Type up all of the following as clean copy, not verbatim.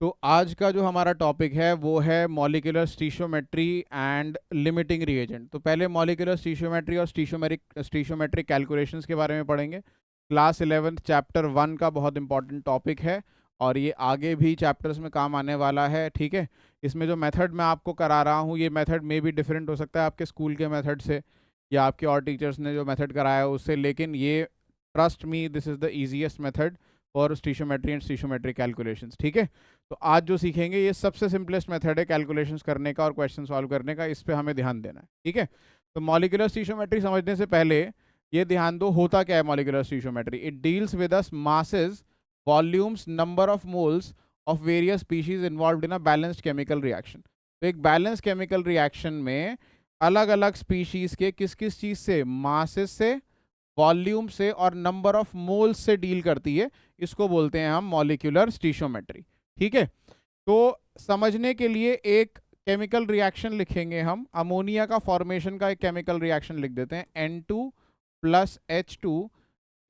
तो आज का जो हमारा टॉपिक है वो है मॉलिक्यूलर स्टीशियोमेट्री एंड लिमिटिंग रिएजेंट। तो पहले मॉलिक्यूलर स्टीशियोमेट्री और स्टीशियोमेट्रिक कैलकुलेशंस के बारे में पढ़ेंगे। क्लास 11 चैप्टर 1 का बहुत इंपॉर्टेंट टॉपिक है और ये आगे भी चैप्टर्स में काम आने वाला है। ठीक है, इसमें जो मेथड मैं आपको करा रहा हूँ ये मेथड में भी डिफरेंट हो सकता है आपके स्कूल के मेथड से या आपके और टीचर्स ने जो मेथड कराया है उससे, लेकिन ये trust me this is the easiest method for stoichiometry and stoichiometric calculations. ठीक है, तो आज जो सीखेंगे ये सबसे सिंपलेस्ट मेथड है कैलकुलेशंस करने का और क्वेश्चन सॉल्व करने का, इस पे हमें ध्यान देना है। ठीक है, तो मॉलिक्यूलर स्टीशियोमेट्री समझने से पहले ये ध्यान दो होता क्या है molecular stoichiometry. It deals with us masses, volumes, number of moles of various species involved in a balanced chemical reaction. तो एक बैलेंस केमिकल रिएक्शन में अलग अलग स्पीशीज के किस किस चीज से, मासेस से, वॉल्यूम से और नंबर ऑफ मोल्स से डील करती है, इसको बोलते हैं हम मॉलिक्यूलर स्टीशियोमेट्री। ठीक है, तो समझने के लिए एक केमिकल रिएक्शन लिखेंगे हम। अमोनिया का फॉर्मेशन का एक केमिकल रिएक्शन लिख देते हैं, N2 plus H2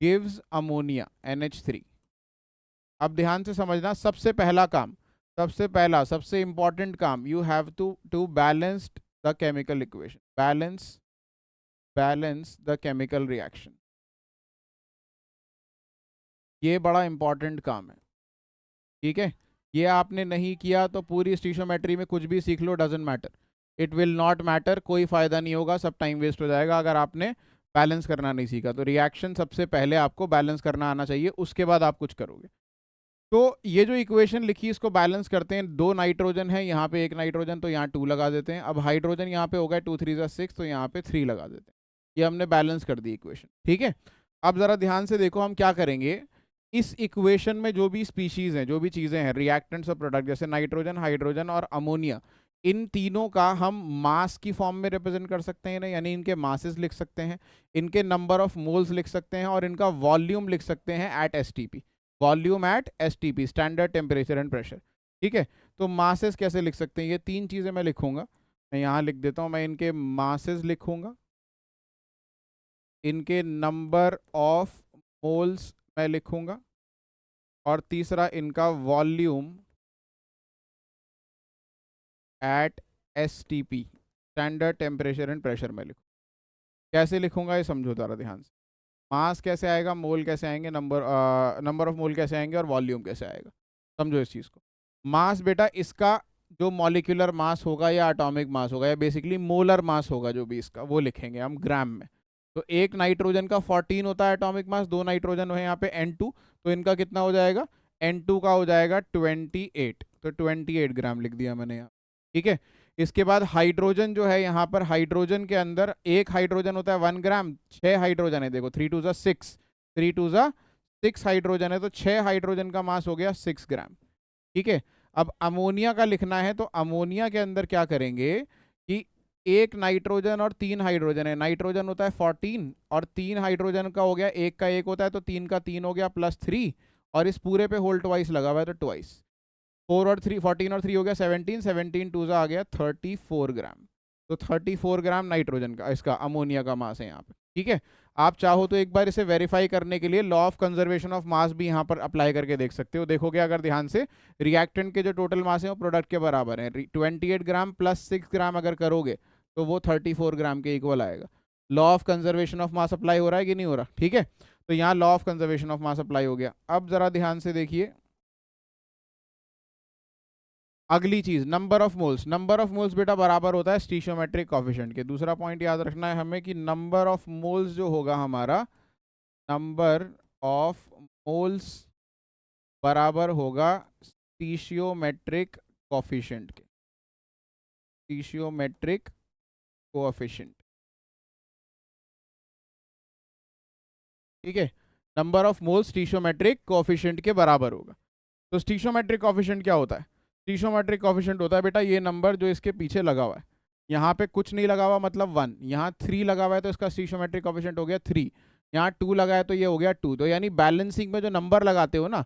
gives ammonia NH3। अब ध्यान से समझना, सबसे पहला काम, सबसे इंपॉर्टेंट काम, you have to balance the chemical equation, balance the chemical reaction. ये बड़ा इंपॉर्टेंट काम है। ठीक है, ये आपने नहीं किया तो पूरी स्टीशियोमेट्री में कुछ भी सीख लो, doesn't matter, it will not matter, कोई फायदा नहीं होगा, सब टाइम वेस्ट हो जाएगा अगर आपने बैलेंस करना नहीं सीखा। तो रिएक्शन सबसे पहले आपको बैलेंस करना आना चाहिए, उसके बाद आप कुछ करोगे। तो ये जो इक्वेशन लिखी इसको बैलेंस करते हैं। 2 नाइट्रोजन है, यहाँ पे 1 नाइट्रोजन, तो यहाँ 2 लगा देते हैं। अब हाइड्रोजन यहाँ पे होगा 2 3 6, तो यहाँ पे 3 लगा देते हैं। ये हमने बैलेंस कर दी इक्वेशन। ठीक है, अब जरा ध्यान से देखो हम क्या करेंगे। इस इक्वेशन में जो भी स्पीशीज हैं, जो भी चीजें हैं, रिएक्टेंट्स और प्रोडक्ट, जैसे नाइट्रोजन, हाइड्रोजन और अमोनिया, इन तीनों का हम मास की फॉर्म में रिप्रेजेंट कर सकते हैं ना, यानी इनके मासेस लिख सकते हैं, इनके नंबर ऑफ मोल्स लिख सकते हैं और इनका वॉल्यूम लिख सकते हैं at STP, volume at STP, standard temperature and pressure. ठीक है, तो मासेस कैसे लिख सकते हैं, ये 3 चीजें मैं लिखूंगा। मैं यहाँ लिख देता हूँ, मैं इनके मासेस लिखूंगा, इनके नंबर ऑफ मोल्स मैं लिखूंगा और तीसरा इनका volume at STP, standard temperature and pressure में लिखूँ। कैसे लिखूंगा ये समझो जरा ध्यान से। मास कैसे आएगा, मोल कैसे आएंगे, नंबर ऑफ मोल कैसे आएंगे और वॉल्यूम कैसे आएगा, समझो इस चीज़ को। मास बेटा इसका जो मॉलिक्यूलर मास होगा या एटॉमिक मास होगा या बेसिकली मोलर मास होगा, जो भी इसका, वो लिखेंगे हम ग्राम में। तो एक नाइट्रोजन का 14 होता है एटॉमिक मास, 2 नाइट्रोजन है यहाँ पे N2, तो इनका कितना हो जाएगा, N2 का हो जाएगा 28, तो 28 ग्राम लिख दिया मैंने यहाँ। ठीक है, इसके बाद हाइड्रोजन जो है यहाँ पर, हाइड्रोजन के अंदर एक हाइड्रोजन होता है 1 ग्राम, 6 हाइड्रोजन है, देखो 3 2 6, 3 2 6 हाइड्रोजन है, तो 6 हाइड्रोजन का मास हो गया 6 ग्राम। ठीक है, अब अमोनिया का लिखना है, तो अमोनिया के अंदर क्या करेंगे कि एक नाइट्रोजन और 3 हाइड्रोजन है, नाइट्रोजन होता है 14 और 3 हाइड्रोजन का हो गया, एक का 1 होता है, तो 3 का 3 हो गया प्लस 3, और इस पूरे पे होल ट्वाइस लगा हुआ है, तो ट्वाइस, 4 और 3, 14 और 3 हो गया 17, 17 टू आ गया 34 ग्राम। तो 34 ग्राम नाइट्रोजन का, इसका अमोनिया का मास है यहाँ पे। ठीक है, आप चाहो तो एक बार इसे वेरीफाई करने के लिए law of conservation of mass भी यहाँ पर अप्लाई करके देख सकते हो। देखोगे अगर ध्यान से, रिएक्टेंट के जो टोटल मास है वो प्रोडक्ट के बराबर है। 28 ग्राम प्लस 6 ग्राम अगर करोगे तो वो 34 ग्राम के इक्वल आएगा। Law of conservation of mass apply हो रहा है कि नहीं हो रहा। ठीक है, तो यहाँ law of conservation of mass apply हो गया। अब जरा ध्यान से देखिए अगली चीज, number of moles. Number of moles बेटा बराबर होता है स्टीशियोमेट्रिक कोएफिशिएंट के। दूसरा पॉइंट याद रखना है हमें कि नंबर ऑफ मोल्स जो होगा हमारा, नंबर ऑफ मोल्स बराबर होगा स्टीशियोमेट्रिक कोएफिशिएंट के, स्टीशियोमेट्रिक कोएफिशिएंट। ठीक है, नंबर ऑफ मोल्स स्टीशियोमेट्रिक कोएफिशिएंट के बराबर होगा। तो स्टीशियोमेट्रिक कोएफिशिएंट क्या होता है, स्टीशियोमेट्रिक कोएफिशिएंट होता है बेटा ये नंबर जो इसके पीछे लगा हुआ है, यहाँ पे कुछ नहीं लगा हुआ मतलब 1, यहाँ 3 लगा हुआ है तो इसका स्टीशियोमेट्रिक कोएफिशिएंट हो गया 3, यहाँ 2 लगा है तो ये हो गया 2। तो यानी बैलेंसिंग में जो नंबर लगाते हो ना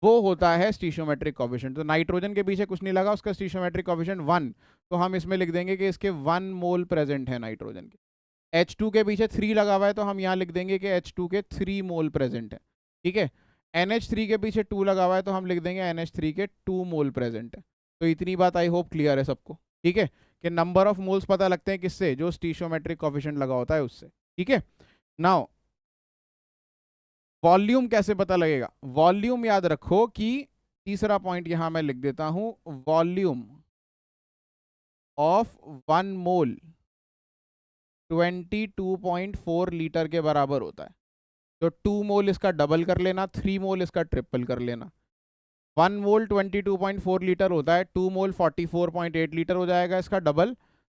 वो होता है स्टीशियोमेट्रिक कोएफिशिएंट। तो नाइट्रोजन के पीछे कुछ नहीं लगा, उसका स्टीशियोमेट्रिक कोएफिशिएंट 1, तो हम इसमें लिख देंगे कि इसके 1 मोल प्रेजेंट है नाइट्रोजन के। H2 के पीछे 3 लगा हुआ है तो हम यहाँ लिख देंगे कि H2 के 3 मोल प्रेजेंट है। ठीक है, NH3 के पीछे 2 लगा हुआ है तो हम लिख देंगे NH3 के 2 मोल प्रेजेंट है। तो इतनी बात आई होप क्लियर है सबको, ठीक है, कि नंबर ऑफ मोल्स पता लगते हैं किससे, जो स्टीशियोमेट्रिक कोफिशिएंट लगा होता है उससे, ठीक है। नाउ वॉल्यूम कैसे पता लगेगा? वॉल्यूम याद रखो कि तीसरा पॉइंट यहां मैं लिख देता हूं, वॉल्यूम ऑफ 1 मोल 22.4 लीटर के बराबर होता है। तो 2 मोल इसका डबल कर लेना, 3 मोल इसका ट्रिपल कर लेना। 1 मोल 22.4 लीटर होता है, 2 मोल 44.8 लीटर हो जाएगा इसका डबल,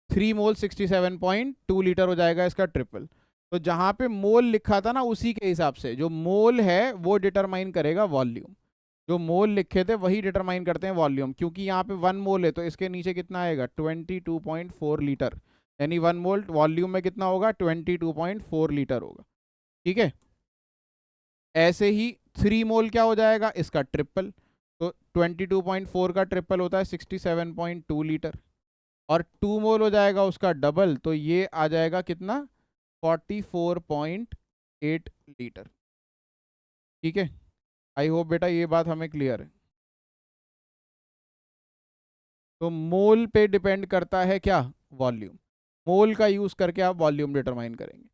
3 मोल 67.2 लीटर हो जाएगा इसका ट्रिपल। तो जहां पे मोल लिखा था ना, उसी के हिसाब से जो मोल है वो डिटरमाइन करेगा वॉल्यूम। जो मोल लिखे थे वही डिटरमाइन करते हैं वॉल्यूम, क्योंकि यहाँ पे 1 मोल है तो इसके नीचे कितना आएगा 22.4 लीटर, यानी 1 मोल वॉल्यूम में कितना होगा 22.4 लीटर होगा, ठीक है। ऐसे ही 3 मोल क्या हो जाएगा इसका ट्रिपल, तो 22.4 का ट्रिपल होता है 67.2 लीटर, और 2 मोल हो जाएगा उसका डबल, तो ये आ जाएगा कितना 44.8 लीटर, ठीक है। आई होप बेटा ये बात हमें क्लियर है। तो मोल पे डिपेंड करता है क्या, वॉल्यूम। मोल का यूज करके आप वॉल्यूम डिटरमाइन करेंगे।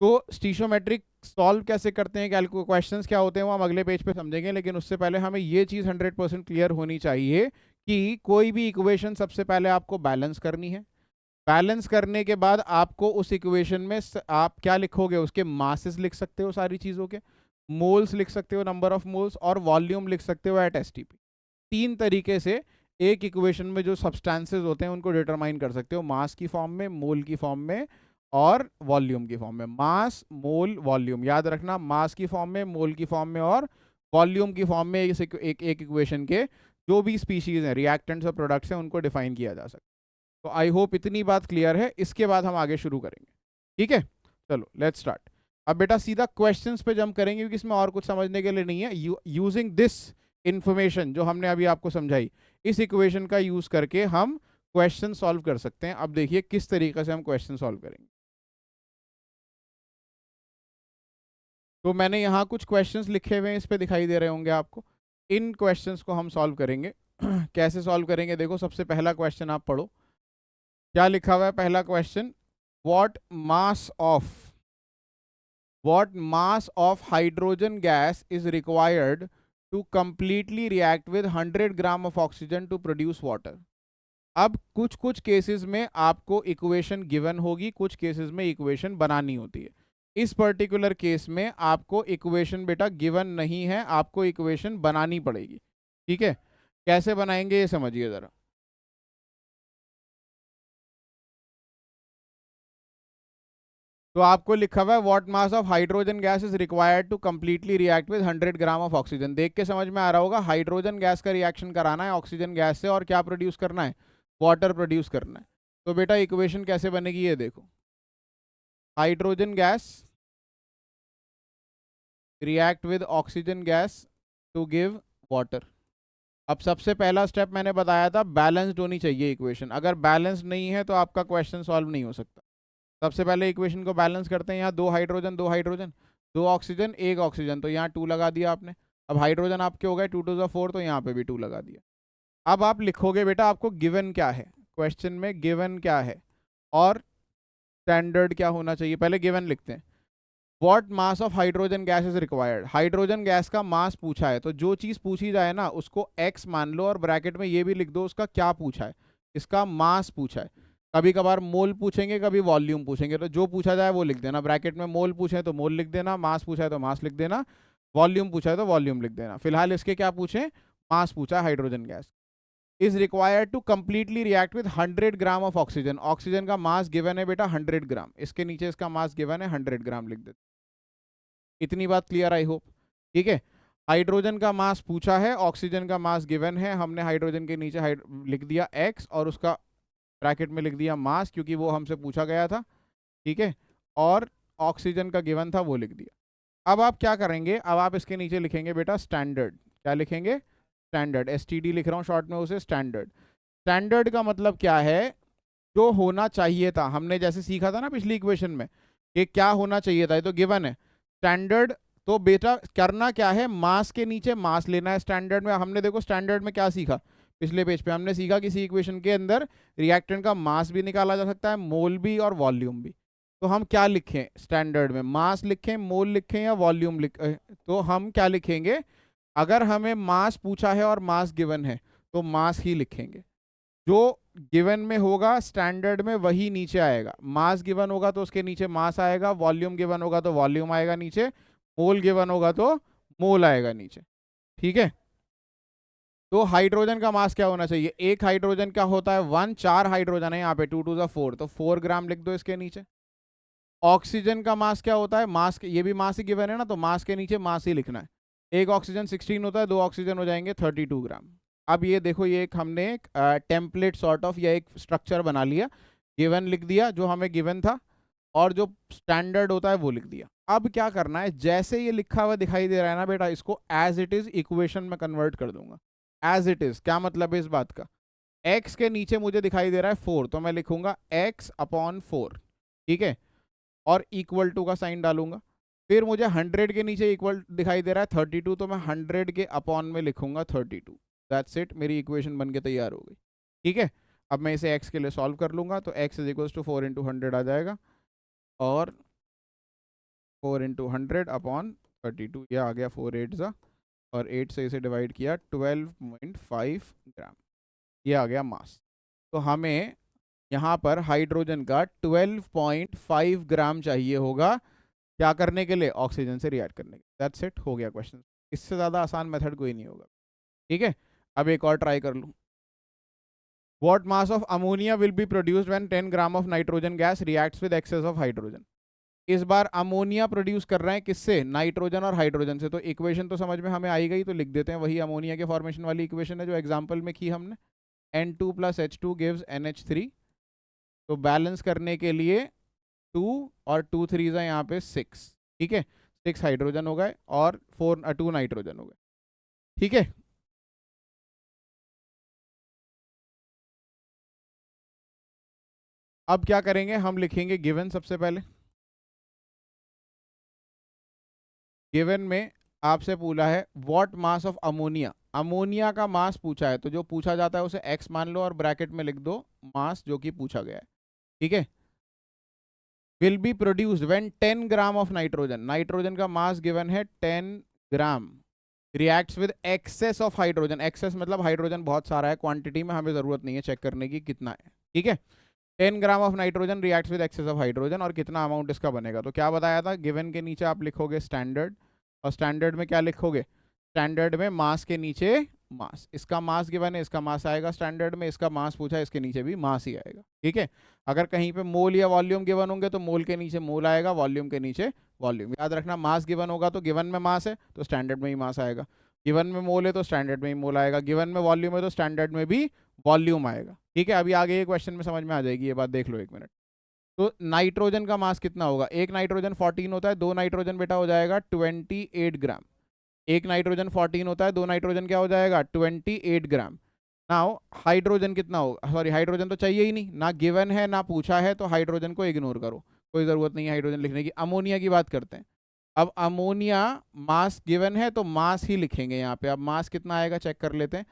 तो स्टीशियोमेट्रिक सॉल्व कैसे करते हैं, क्वेश्चंस क्या होते हैं वो हम अगले पेज पे समझेंगे, लेकिन उससे पहले हमें ये चीज़ 100% क्लियर होनी चाहिए कि कोई भी इक्वेशन सबसे पहले आपको बैलेंस करनी है। बैलेंस करने के बाद आपको उस इक्वेशन में आप क्या लिखोगे, उसके मासेस लिख सकते हो सारी चीज़ों के, मोल्स लिख सकते हो नंबर ऑफ मोल्स, और वॉल्यूम लिख सकते हो एट एसटीपी। 3 तरीके से एक इक्वेशन में जो सब्सटेंसेस होते हैं उनको डिटरमाइन कर सकते हो, मास की फॉर्म में, मोल की फॉर्म में, और वॉल्यूम की फॉर्म में। मास, मोल, वॉल्यूम याद रखना, मास की फॉर्म में, मोल की फॉर्म में और वॉल्यूम की फॉर्म में एक इक्वेशन के जो भी स्पीशीज हैं, रिएक्टेंट्स और प्रोडक्ट्स हैं, उनको डिफाइन किया जा सकता है। तो आई होप इतनी बात क्लियर है। इसके बाद हम आगे शुरू करेंगे, ठीक है। चलो लेट्स स्टार्ट। अब बेटा सीधा क्वेश्चंस पे जंप करेंगे, क्योंकि इसमें और कुछ समझने के लिए नहीं है। यूजिंग दिस इंफॉर्मेशन जो हमने अभी आपको समझाई, इस इक्वेशन का यूज करके हम क्वेश्चन सॉल्व कर सकते हैं। अब देखिए किस तरीके से हम क्वेश्चन सॉल्व करेंगे। तो मैंने यहाँ कुछ क्वेश्चंस लिखे हुए हैं, इस पे दिखाई दे रहे होंगे आपको। इन क्वेश्चंस को हम सॉल्व करेंगे। कैसे सॉल्व करेंगे, देखो सबसे पहला क्वेश्चन आप पढ़ो, क्या लिखा हुआ है पहला question, what mass of hydrogen gas is required to completely react with 100 gram of oxygen to produce water. अब कुछ कुछ केसेस में आपको इक्वेशन गिवन होगी, कुछ केसेस में इक्वेशन बनानी होती है। इस पर्टिकुलर केस में आपको इक्वेशन बेटा गिवन नहीं है, आपको इक्वेशन बनानी पड़ेगी, ठीक है। कैसे बनाएंगे ये समझिए जरा। तो आपको लिखा हुआ है what mass of hydrogen gas is required to completely react with 100 gram of oxygen. देख के समझ में आ रहा होगा, हाइड्रोजन गैस का रिएक्शन कराना है ऑक्सीजन गैस से, और क्या प्रोड्यूस करना है, वाटर प्रोड्यूस करना है। तो बेटा इक्वेशन कैसे बनेगी ये देखो, hydrogen gas react with oxygen gas to give water. अब सबसे पहला स्टेप मैंने बताया था, बैलेंस्ड होनी चाहिए इक्वेशन। अगर बैलेंस नहीं है तो आपका क्वेश्चन सॉल्व नहीं हो सकता। सबसे पहले इक्वेशन को बैलेंस करते हैं। यहाँ 2 हाइड्रोजन 2 हाइड्रोजन, 2 ऑक्सीजन 1 ऑक्सीजन, तो यहाँ 2 लगा दिया आपने। अब हाइड्रोजन आपके हो गए 2 2 4, तो यहाँ पे भी 2 लगा दिया। अब आप लिखोगे बेटा आपको गिवन क्या है, क्वेश्चन में गिवन क्या है और स्टैंडर्ड क्या होना चाहिए। पहले गिवन लिखते हैं, what mass of hydrogen gas is required. Hydrogen gas का मास पूछा है, तो जो चीज़ पूछी जाए ना उसको x मान लो, और ब्रैकेट में ये भी लिख दो उसका क्या पूछा है, इसका मास पूछा है। कभी कभार मोल पूछेंगे, कभी वॉल्यूम पूछेंगे, तो जो पूछा जाए वो लिख देना ब्रैकेट में। मोल पूछे तो मोल लिख देना, मास पूछा है तो मास लिख देना, वॉल्यूम पूछा है तो वॉल्यूम लिख देना। फिलहाल इसके क्या पूछे, मास पूछा hydrogen gas. Is required to completely react with 100 gram of oxygen. Oxygen का मास गिवन है बेटा 100 ग्राम, इसके नीचे इसका मास गिवन है 100 ग्राम लिख देते। इतनी बात क्लियर, आई होप, ठीक है। हाइड्रोजन का मास पूछा है, ऑक्सीजन का मास गिवन है, हमने हाइड्रोजन के नीचे लिख दिया x और उसका ब्रैकेट में लिख दिया मास, क्योंकि वो हमसे पूछा गया था, ठीक है। और ऑक्सीजन का गिवन था वो लिख दिया। अब आप क्या करेंगे, अब आप इसके नीचे लिखेंगे बेटा स्टैंडर्ड। क्या लिखेंगे, स्टैंडर्ड, STD लिख रहा हूँ शॉर्ट में उसे, स्टैंडर्ड। स्टैंडर्ड का मतलब क्या है, जो होना चाहिए था। हमने जैसे सीखा था ना पिछली इक्वेशन में कि क्या होना चाहिए था, ये तो गिवन है। स्टैंडर्ड तो बेटा करना क्या है, मास के नीचे मास लेना है। स्टैंडर्ड में हमने देखो स्टैंडर्ड में क्या सीखा, पिछले पेज पे हमने सीखा किसी इक्वेशन के अंदर रिएक्टेंट का मास भी निकाला जा सकता है, मोल भी और वॉल्यूम भी। तो हम क्या लिखें स्टैंडर्ड में, मास लिखें, मोल लिखें या वॉल्यूम तो हम क्या लिखेंगे, अगर हमें मास पूछा है और मास गिवन है तो मास ही लिखेंगे। जो गिवन में होगा स्टैंडर्ड में वही नीचे आएगा। मास गिवन होगा तो उसके नीचे मास आएगा, वॉल्यूम गिवन होगा तो वॉल्यूम आएगा नीचे, मोल गिवन होगा तो मोल आएगा नीचे। ठीक है, तो हाइड्रोजन का मास क्या होना चाहिए, एक हाइड्रोजन का होता है 1, 4 हाइड्रोजन है यहाँ पे, 2 टू द 4, तो 4 ग्राम लिख दो इसके नीचे। ऑक्सीजन का मास क्या होता है, मास ये भी मास ही गिवन है ना, तो मास के नीचे मास ही लिखना है। एक ऑक्सीजन 16 होता है, 2 ऑक्सीजन हो जाएंगे 32 ग्राम। अब ये देखो, ये एक हमने एक टेम्पलेट सॉर्ट ऑफ या एक स्ट्रक्चर बना लिया, गिवन लिख दिया जो हमें गिवन था, और जो स्टैंडर्ड होता है वो लिख दिया। अब क्या करना है, जैसे ये लिखा हुआ दिखाई दे रहा है ना बेटा, इसको एज इट इज इक्वेशन में कन्वर्ट कर दूंगा। एज इट इज क्या मतलब है इस बात का, x के नीचे मुझे दिखाई दे रहा है 4, तो मैं लिखूंगा x अपॉन 4, ठीक है, और इक्वल टू का साइन डालूंगा। फिर मुझे 100 के नीचे इक्वल दिखाई दे रहा है 32, तो मैं 100 के अपॉन में लिखूंगा 32। दैट्स इट, मेरी इक्वेशन बन के तैयार हो गई। ठीक है, अब मैं इसे x के लिए सॉल्व कर लूंगा, तो x is equal to 4 into 100 आ जाएगा, और 4 इंटू 100 अपॉन 32, यह आ गया 4 8 सा, और 8 से इसे डिवाइड किया 12.5 ग्राम, ये आ गया मास। तो हमें यहाँ पर हाइड्रोजन का 12.5 ग्राम चाहिए होगा, क्या करने के लिए, ऑक्सीजन से रिएक्ट करने के लिए। दैट्स इट, हो गया क्वेश्चन। इससे ज़्यादा आसान मेथड कोई नहीं होगा। ठीक है, अब एक और ट्राई कर लूँ। What mass of ammonia will be produced when 10 gram of nitrogen gas reacts with excess of hydrogen? इस बार अमोनिया प्रोड्यूस कर रहे हैं किससे, नाइट्रोजन और हाइड्रोजन से। तो इक्वेशन तो समझ में हमें आई गई, तो लिख देते हैं, वही अमोनिया के फॉर्मेशन वाली इक्वेशन है जो एग्जांपल में की हमने, N2 plus H2 gives NH3। तो बैलेंस करने के लिए 2 और 2 3 है यहाँ पे 6, ठीक है, 6 हाइड्रोजन हो गए और 2 नाइट्रोजन हो गए। ठीक है, अब क्या करेंगे, हम लिखेंगे गिवन सबसे पहले। गिवन में आपसे पूछा है what mass of ammonia, ammonia का मास पूछा है, तो जो पूछा जाता है उसे x मान लो और ब्रैकेट में लिख दो मास जो कि पूछा गया है। ठीक है, will be produced when 10 gram of nitrogen, nitrogen का मास गिवन है 10 gram, reacts with excess of hydrogen, excess मतलब हाइड्रोजन बहुत सारा है, क्वांटिटी में हमें जरूरत नहीं है चेक करने की कितना है। ठीक है, 10 gram of nitrogen reacts with excess of hydrogen, और कितना अमाउंट इसका बनेगा, तो क्या बताया था, गिवन के नीचे आप लिखोगे स्टैंडर्ड, और स्टैंडर्ड में क्या लिखोगे, स्टैंडर्ड में मास के नीचे मास, इसका मास गिवन है, इसका मास आएगा स्टैंडर्ड में, इसका मास पूछा है, इसके नीचे भी मास ही आएगा। ठीक है, अगर कहीं पे मोल या वॉल्यूम गिवन होंगे तो मोल के नीचे मोल आएगा, वॉल्यूम के नीचे वॉल्यूम। याद रखना, मास गिवन होगा तो गिवन में मास है तो स्टैंडर्ड में ही मास आएगा, गिवन में मोल है तो स्टैंडर्ड में ही मोल आएगा, गिवन में वॉल्यूम है तो स्टैंडर्ड में भी वॉल्यूम आएगा। ठीक है, अभी आगे ये क्वेश्चन में समझ में आ जाएगी ये बात, देख लो एक मिनट। तो नाइट्रोजन का मास कितना होगा, एक नाइट्रोजन 14 होता है, दो नाइट्रोजन बेटा हो जाएगा 28 ग्राम। एक नाइट्रोजन 14 होता है, दो नाइट्रोजन क्या हो जाएगा 28 ग्राम। नाउ हाइड्रोजन कितना होगा, सॉरी हाइड्रोजन तो चाहिए ही नहीं, ना गिवन है ना पूछा है, तो हाइड्रोजन को इग्नोर करो, कोई ज़रूरत नहीं है हाइड्रोजन लिखने की। अमोनिया की बात करते हैं। अब अमोनिया मास गिवन है तो मास ही लिखेंगे यहाँ पे। अब मास कितना आएगा चेक कर लेते हैं,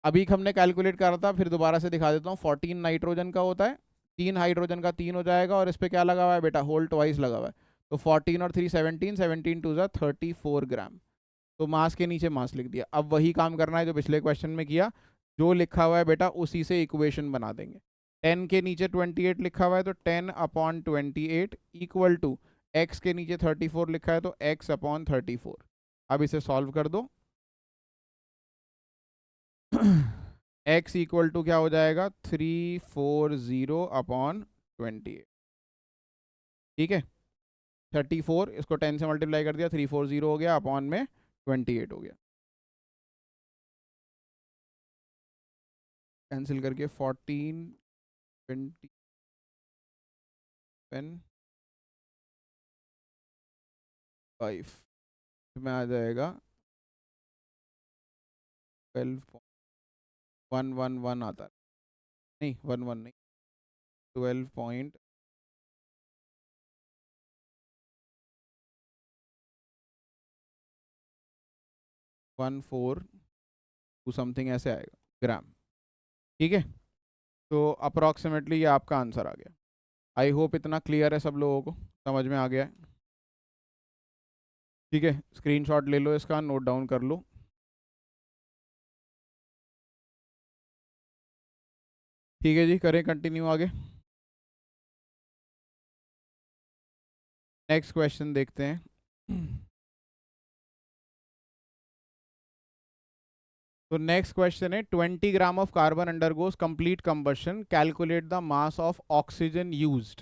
अभी हमने कैलकुलेट करा था, फिर दोबारा से दिखा देता हूँ। 14 नाइट्रोजन का होता है, 3 हाइड्रोजन का 3 हो जाएगा, और इस पर क्या लगा हुआ है बेटा, होल ट्वाइस लगा हुआ है, तो 14 और 3 17, 17 टू ज़ा 34 ग्राम। तो मास के नीचे मास लिख दिया। अब वही काम करना है जो पिछले क्वेश्चन में किया, जो लिखा हुआ है बेटा उसी से इक्वेशन बना देंगे। 10 के नीचे 28 लिखा हुआ है तो 10 अपॉन 28 इक्वल टू x के नीचे 34 लिखा है तो x अपॉन 34। अब इसे सॉल्व कर दो। x इक्वल टू क्या हो जाएगा 340 अपॉन 28। ठीक है, 34 इसको 10 से मल्टीप्लाई कर दिया, 340 हो गया, अपॉन में 28 हो गया, कैंसिल करके 14 20 5 में आ जाएगा 12.111 आता है, नहीं 11 नहीं, 12. 14 समथिंग ऐसे आएगा ग्राम। ठीक है, तो अप्रॉक्सीमेटली ये आपका आंसर आ गया। आई होप इतना क्लियर है सब लोगों को, समझ में आ गया है। ठीक है, स्क्रीनशॉट ले लो इसका, नोट डाउन कर लो। ठीक है जी, करें कंटिन्यू आगे। नेक्स्ट क्वेश्चन देखते हैं। तो नेक्स्ट क्वेश्चन है 20 gram of carbon undergoes complete combustion, calculate the mass of oxygen used.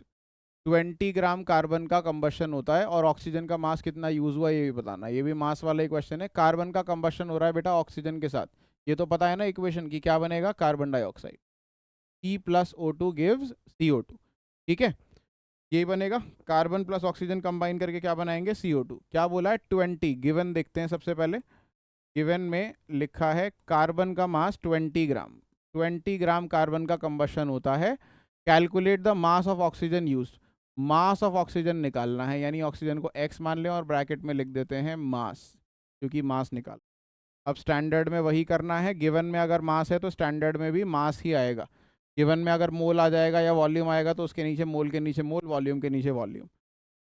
20 gram carbon का कंबशन होता है और ऑक्सीजन का मास कितना यूज हुआ ये भी बताना। ये भी मास वाला ही क्वेश्चन है। कार्बन का कंबशन हो रहा है बेटा ऑक्सीजन के साथ, ये तो पता है ना इक्वेशन की, क्या बनेगा carbon dioxide, C plus O2 gives CO2। ठीक है, ये बनेगा। कार्बन प्लस ऑक्सीजन कंबाइन करके क्या बनाएंगे CO2। क्या बोला है 20, गिवन देखते हैं सबसे पहले। गिवन में लिखा है कार्बन का मास 20 ग्राम, 20 ग्राम कार्बन का कंबशन होता है। Calculate the mass of oxygen used, mass of oxygen निकालना है, यानी ऑक्सीजन को x मान लें और ब्रैकेट में लिख देते हैं मास, क्योंकि मास निकाल। अब स्टैंडर्ड में वही करना है, गिवन में अगर मास है तो स्टैंडर्ड में भी मास ही आएगा। गिवन में अगर मोल आ जाएगा या वॉल्यूम आएगा तो उसके नीचे मोल के नीचे मोल, वॉल्यूम के नीचे वॉल्यूम।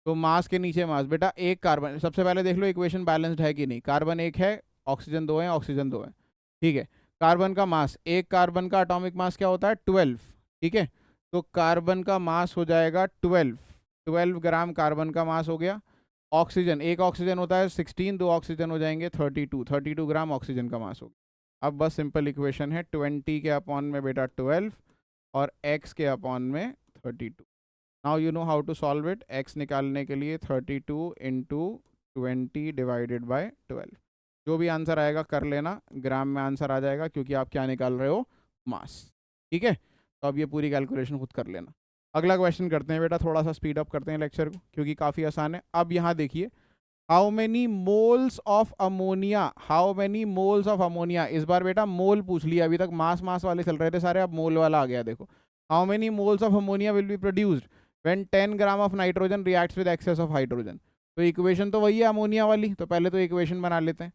तो मास के नीचे मास। बेटा एक कार्बन, सबसे पहले देख लो इक्वेशन बैलेंस्ड है कि नहीं। कार्बन एक है, ऑक्सीजन दो है, ऑक्सीजन दो है। ठीक है, कार्बन का मास, एक कार्बन का एटॉमिक मास क्या होता है 12। ठीक है, तो कार्बन का मास हो जाएगा 12 ग्राम कार्बन का मास हो गया। ऑक्सीजन, एक ऑक्सीजन होता है 16, दो ऑक्सीजन हो जाएंगे 32 ग्राम ऑक्सीजन का मास हो गया। अब बस सिंपल इक्वेशन है 20 के अपॉन में बेटा 12 और x के अपॉन में 32। Now you know how to solve it. x निकालने के लिए 32 इंटू 20 डिवाइडेड बाय 12, जो भी आंसर आएगा कर लेना, ग्राम में आंसर आ जाएगा क्योंकि आप क्या निकाल रहे हो मास। ठीक है, तो अब ये पूरी कैलकुलेशन खुद कर लेना। अगला क्वेश्चन करते हैं बेटा, थोड़ा सा स्पीड अप करते हैं लेक्चर को क्योंकि काफ़ी आसान है। अब यहाँ देखिए, how many moles of ammonia, how many moles of ammonia. इस बार बेटा मोल पूछ लिया, अभी तक मास मास वाले चल रहे थे सारे, अब मोल वाला आ गया। देखो, how many moles of ammonia will be produced when 10 gram of nitrogen reacts with excess of hydrogen. तो इक्वेशन तो वही है अमोनिया वाली, तो पहले तो इक्वेशन बना लेते हैं।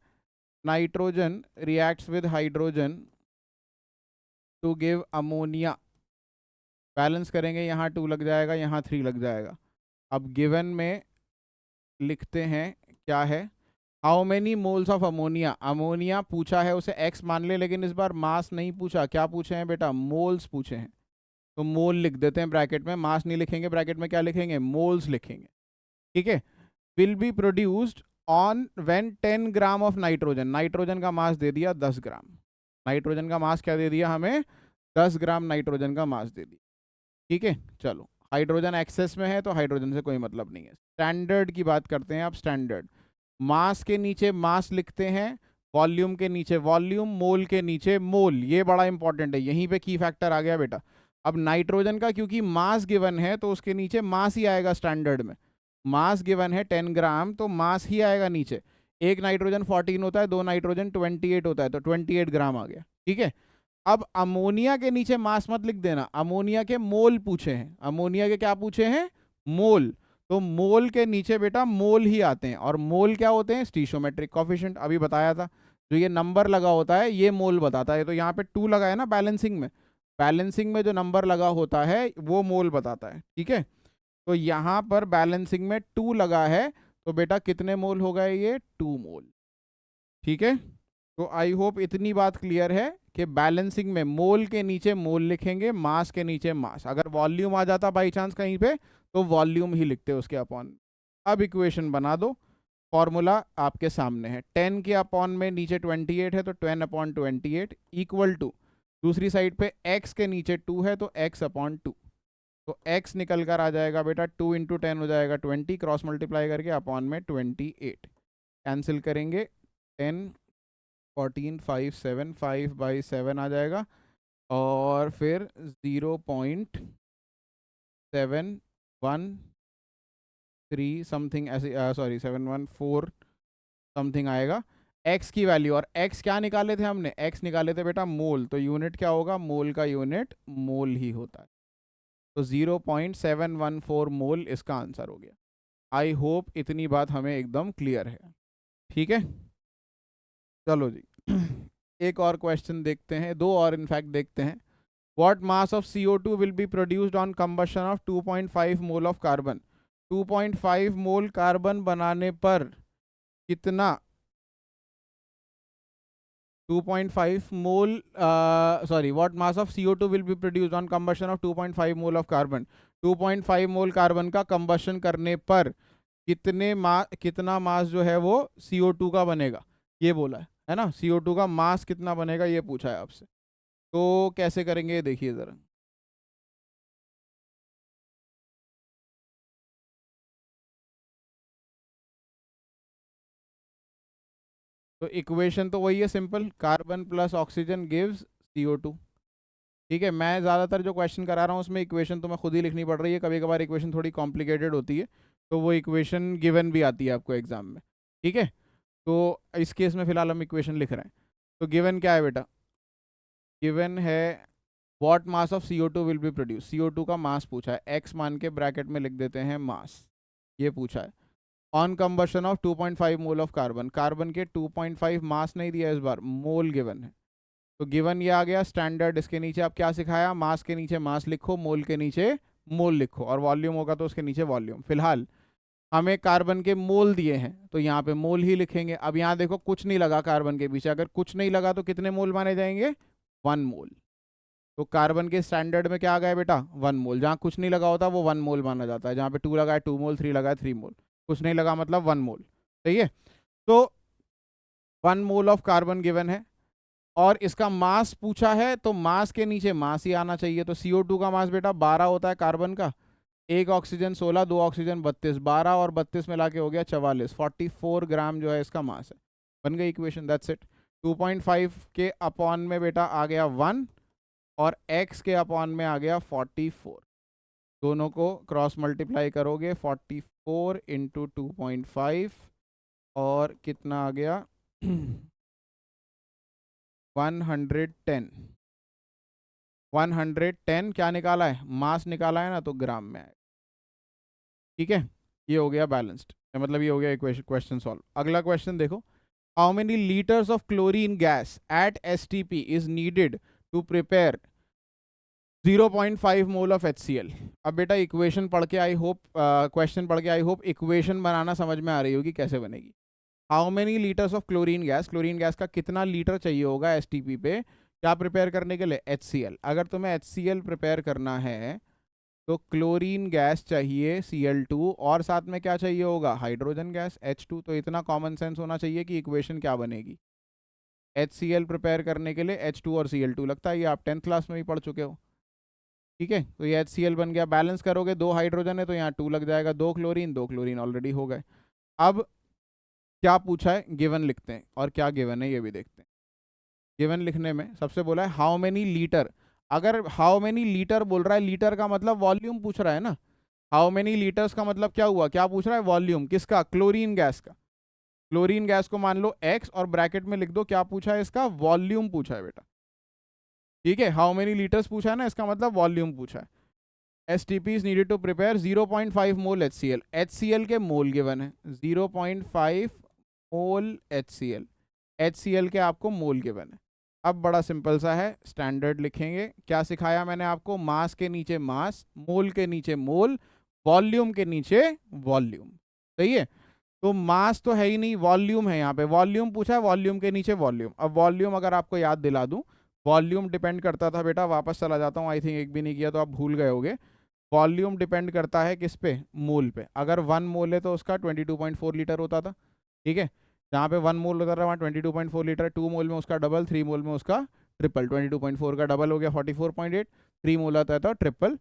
Nitrogen reacts with hydrogen to give ammonia, balance करेंगे, यहाँ 2 लग जाएगा, यहाँ 3 लग जाएगा। अब गिवन में लिखते हैं क्या है, how many moles of ammonia. Ammonia पूछा है, उसे x मान ले, लेकिन इस बार मास नहीं पूछा, क्या पूछे हैं बेटा मोल्स पूछे हैं। तो मोल लिख देते हैं ब्रैकेट में, मास नहीं लिखेंगे, ब्रैकेट में क्या लिखेंगे मोल्स लिखेंगे। ठीक है, will be produced on when 10 gram of nitrogen, nitrogen का मास दे दिया 10 ग्राम, नाइट्रोजन का मास क्या दे दिया हमें 10 ग्राम नाइट्रोजन का मास दे दिया। ठीक है, चलो हाइड्रोजन एक्सेस में है तो हाइड्रोजन से कोई मतलब नहीं है। स्टैंडर्ड की बात करते हैं आप। स्टैंडर्ड मास के नीचे मास लिखते हैं, वॉल्यूम के नीचे वॉल्यूम, मोल के नीचे मोल। ये बड़ा इंपॉर्टेंट है, यहीं पे की फैक्टर आ गया बेटा। अब नाइट्रोजन का क्योंकि मास गिवन है तो उसके नीचे मास ही आएगा। स्टैंडर्ड में मास गिवन है 10 ग्राम तो मास ही आएगा नीचे। एक नाइट्रोजन 14 होता है, दो नाइट्रोजन 28 होता है, तो 28 ग्राम आ गया। ठीक है, अब अमोनिया के नीचे मास मत लिख देना, अमोनिया के मोल पूछे हैं, अमोनिया के क्या पूछे हैं मोल, तो मोल के नीचे बेटा मोल ही आते हैं। और मोल क्या होते हैं स्टीशियोमेट्रिक कोफिशिएंट, अभी बताया था। जो ये नंबर लगा होता है ये मोल बताता है। तो यहाँ पे 2 लगा है ना बैलेंसिंग में, बैलेंसिंग में जो नंबर लगा होता है वो मोल बताता है। ठीक है, तो यहाँ पर बैलेंसिंग में 2 लगा है, तो बेटा कितने मोल हो गए ये 2 मोल। ठीक है, तो आई होप इतनी बात क्लियर है कि बैलेंसिंग में मोल के नीचे मोल लिखेंगे, मास के नीचे मास। अगर वॉल्यूम आ जाता बाई चांस कहीं पे तो वॉल्यूम ही लिखते उसके अपॉन। अब इक्वेशन बना दो, फॉर्मूला आपके सामने है। 10 के अपॉन में नीचे 28 है तो 10 अपॉन 28 इक्वल टू, दूसरी साइड पे x के नीचे 2 है तो x अपॉन 2, तो x निकल कर आ जाएगा बेटा 2 इंटू 10 हो जाएगा 20, क्रॉस मल्टीप्लाई करके अपॉन में 28, कैंसिल करेंगे 10 14 5 7 5 बाई 7 आ जाएगा, और फिर 0.713 समथिंग ऐसे, सॉरी 714 समथिंग आएगा x की वैल्यू। और x क्या निकाले थे हमने, x निकाले थे बेटा मोल, तो यूनिट क्या होगा मोल का यूनिट मोल ही होता है। तो 0.714 मोल इसका आंसर हो गया। आई होप इतनी बात हमें एकदम क्लियर है। ठीक है, चलो जी एक और क्वेश्चन देखते हैं, दो और इनफैक्ट देखते हैं। What mass of CO2 will be produced on combustion of 2.5 mole of carbon. 2.5 mole carbon बनाने पर कितना 2.5 mole sorry what mass of CO2 will be produced on combustion of 2.5 mole of carbon. 2.5 mole carbon का combustion करने पर कितना मास जो है वो CO2 का बनेगा, ये बोला है ना। CO2 का मास कितना बनेगा ये पूछा है आपसे। तो कैसे करेंगे देखिए जरा। तो इक्वेशन तो वही है simple, carbon plus oxygen gives CO2। ठीक है, मैं ज़्यादातर जो क्वेश्चन करा रहा हूँ उसमें इक्वेशन तो मैं खुद ही लिखनी पड़ रही है, कभी कभार इक्वेशन थोड़ी कॉम्प्लिकेटेड होती है, तो वो इक्वेशन गिवन भी आती है आपको एग्जाम में। ठीक है, तो इस केस में फिलहाल हम इक्वेशन लिख रहे हैं। तो गिवन क्या है बेटा, गिवन है what mass of CO2 will B produce. CO2 का मास पूछा है, एक्स मान के ब्रैकेट में लिख देते हैं मास, ये पूछा है। On combustion of 2.5 mole of carbon, carbon के 2.5 मास नहीं दिया इस बार, मोल गिवन है। तो गिवन ये आ गया स्टैंडर्ड, इसके नीचे आप क्या सिखाया, मास के नीचे मास लिखो, मोल के नीचे मोल लिखो, और वॉल्यूम होगा तो उसके नीचे वॉल्यूम। फिलहाल हमें कार्बन के मोल दिए हैं तो यहाँ पे मोल ही लिखेंगे। अब यहाँ देखो कुछ नहीं लगा कार्बन के पीछे, अगर कुछ नहीं लगा तो कितने मोल माने जाएंगे, 1 मोल। तो कार्बन के स्टैंडर्ड में क्या आ गया बेटा, 1 मोल। जहाँ कुछ नहीं लगा होता वो 1 मोल माना जाता है, जहाँ पे 2 लगा है 2 मोल, 3 लगा है 3 मोल, कुछ नहीं लगा मतलब 1 मोल। सही है, तो 1 मोल ऑफ कार्बन गिवन है और इसका मास पूछा है, तो मास के नीचे मास ही आना चाहिए। तो CO2 का मास बेटा 12 होता है कार्बन का, एक ऑक्सीजन 16, दो ऑक्सीजन 32, 12 और 32 मिला के हो गया 44, 44 ग्राम जो है इसका मास है। बन गई इक्वेशन, दैट्स इट। 2.5 के अपॉन में बेटा आ गया 1 और x के अपॉन में आ गया 44। दोनों को क्रॉस मल्टीप्लाई करोगे, 44 इंटू 2.5 और कितना आ गया 110। 110 क्या निकाला है, मास निकाला है ना, तो ग्राम में आए। ठीक है, ये हो गया बैलेंस्ड, मतलब ये हो गया क्वेश्चन सॉल्व। अगला क्वेश्चन देखो, how many litres of chlorine gas at STP is needed to prepare 0.5 mole of HCl। अब बेटा इक्वेशन पढ़ के आई होप, क्वेश्चन पढ़ के आई होप इक्वेशन बनाना समझ में आ रही होगी कैसे बनेगी। How many litres of chlorine gas, chlorine gas का कितना लीटर चाहिए होगा STP पे, क्या प्रिपेयर करने के लिए, HCl। अगर तुम्हें HCl प्रिपेयर करना है तो क्लोरीन गैस चाहिए Cl2 और साथ में क्या चाहिए होगा, हाइड्रोजन गैस H2। तो इतना कॉमन सेंस होना चाहिए कि इक्वेशन क्या बनेगी, HCl प्रिपेयर करने के लिए H2 और Cl2, लगता है ये आप 10th क्लास में भी पढ़ चुके हो। ठीक है, तो ये HCl बन गया, बैलेंस करोगे, दो हाइड्रोजन है तो यहाँ 2 लग जाएगा, दो क्लोरीन ऑलरेडी हो गए। अब क्या पूछा है, गिवन लिखते हैं, और क्या गिवन है ये भी देखते हैं। गिवन लिखने में सबसे बोला है हाउ मेनी लीटर। अगर हाउ मेनी लीटर बोल रहा है, लीटर का मतलब वॉल्यूम पूछ रहा है ना, हाउ मेनी लीटर्स का मतलब क्या हुआ, क्या पूछ रहा है, वॉल्यूम किसका, क्लोरीन गैस का। क्लोरीन गैस को मान लो x और ब्रैकेट में लिख दो क्या पूछा है, इसका वॉल्यूम पूछा है बेटा। ठीक है, हाउ मेनी लीटर्स पूछा है ना, इसका मतलब वॉल्यूम पूछा है। STP is needed to prepare 0.5 mole HCl। HCl के मोल गिवन है 0.5 मोल HCl, HCl के आपको मोल गिवन है। अब बड़ा सिंपल सा है, स्टैंडर्ड लिखेंगे। क्या सिखाया मैंने आपको, मास के नीचे मास, मोल के नीचे मोल, वॉल्यूम के नीचे वॉल्यूम। सही है, तो मास तो है ही नहीं, वॉल्यूम है यहाँ पे, वॉल्यूम पूछा है, वॉल्यूम के नीचे वॉल्यूम। अब वॉल्यूम अगर आपको याद दिला दूं, वॉल्यूम डिपेंड करता था बेटा, वापस चला जाता हूँ, आई थिंक एक भी नहीं किया तो आप भूल गए होगे। वॉल्यूम डिपेंड करता है किस पे, मोल पे। अगर 1 मोल है तो उसका 22.4 लीटर होता था। ठीक है, जहाँ पे 1 मोल होता था वहाँ 22.4 लीटर, 2 मोल में उसका डबल, 3 मोल में उसका ट्रिपल। 22.4 का डबल हो गया 44.8, 3 मोल आता था ट्रिपल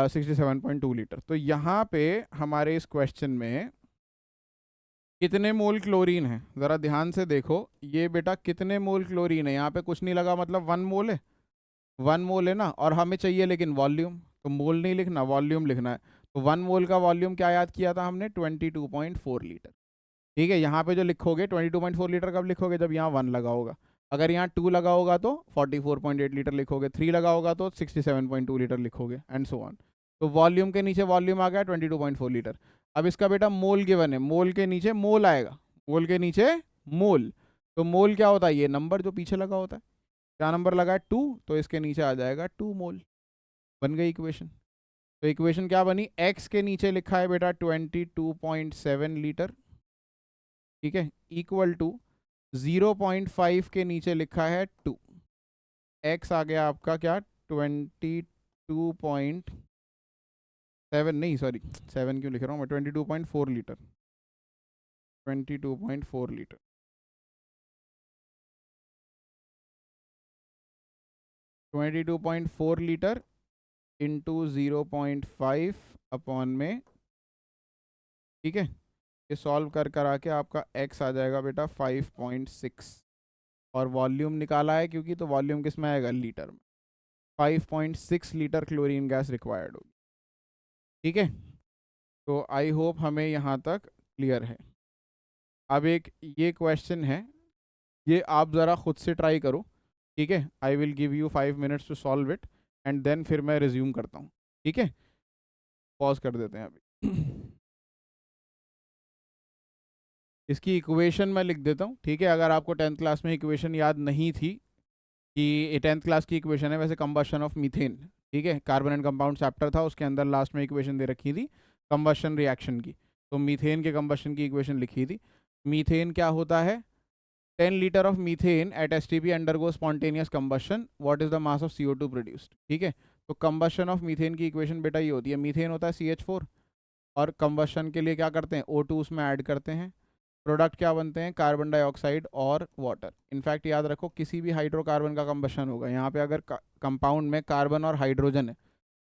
67.2 लीटर। तो यहाँ पे हमारे इस क्वेश्चन में कितने मोल क्लोरीन है, ज़रा ध्यान से देखो। ये बेटा कितने मोल क्लोरीन है, यहाँ पे कुछ नहीं लगा मतलब 1 मोल है, 1 मोल है ना, और हमें चाहिए लेकिन वॉल्यूम, तो मोल नहीं लिखना, वॉल्यूम लिखना है। तो 1 मोल का वॉल्यूम क्या याद किया था हमने, 22.4 लीटर। ठीक है, यहाँ पे जो लिखोगे 22.4 लीटर कब लिखोगे, जब यहाँ 1 लगा होगा। अगर यहाँ 2 लगा होगा तो 44.8 लीटर लिखोगे, 3 लगा होगा तो 67.2 लीटर लिखोगे, एंड सो ऑन। तो वॉल्यूम के नीचे वॉल्यूम आ गया 22.4 लीटर। अब इसका बेटा मोल गिवन है, मोल के नीचे मोल आएगा, मोल के नीचे मोल। तो मोल क्या होता है, ये नंबर जो पीछे लगा होता है, क्या नंबर लगा है 2, तो इसके नीचे आ जाएगा 2 मोल। बन गई इक्वेशन। तो इक्वेशन क्या बनी, x के नीचे लिखा है बेटा 22.7 लीटर, ठीक है, इक्वल टू 0.5 के नीचे लिखा है 2, x आ गया आपका क्या 22.7, नहीं सॉरी 7 क्यों लिख रहा हूँ मैं, 22.4 litre, 22.4 litre. 22.4 litre into 0.5 upon में, ठीक है, ये सॉल्व कर करा के आपका x आ जाएगा बेटा 5.6, और वॉल्यूम निकाला है क्योंकि, तो वॉल्यूम किस में आएगा, लीटर में। 5.6 लीटर क्लोरीन गैस रिक्वायर्ड होगी, ठीक है। तो आई होप हमें यहाँ तक क्लियर है। अब एक ये क्वेश्चन है, ये आप ज़रा खुद से ट्राई करो, ठीक है। I will give you 5 minutes to solve it and then फिर मैं रिज्यूम करता हूँ, ठीक है। पॉज कर देते हैं अभी। इसकी इक्वेशन मैं लिख देता हूँ, ठीक है। अगर आपको 10th क्लास में इक्वेशन याद नहीं थी, कि 10th क्लास की इक्वेशन है वैसे, कंबशन ऑफ मीथेन, ठीक है, कार्बन एंड कंपाउंड चैप्टर था, उसके अंदर लास्ट में इक्वेशन दे रखी थी कंबशन रिएक्शन की, तो मीथेन के कंबशन की इक्वेशन लिखी थी। मीथेन क्या होता है, 10 litre of methane at STP undergo spontaneous combustion, what is the mass of CO2 produced, ठीक है। तो कंबशन ऑफ मीथेन की इक्वेशन बेटा ये होती है, मीथेन होता है CH4, और कंबशन के लिए क्या करते हैं, O2 उसमें ऐड करते हैं, प्रोडक्ट क्या बनते हैं, कार्बन डाइऑक्साइड और वाटर। इनफैक्ट याद रखो, किसी भी हाइड्रोकार्बन का कंबशन होगा, यहाँ पे अगर कंपाउंड में कार्बन और हाइड्रोजन है,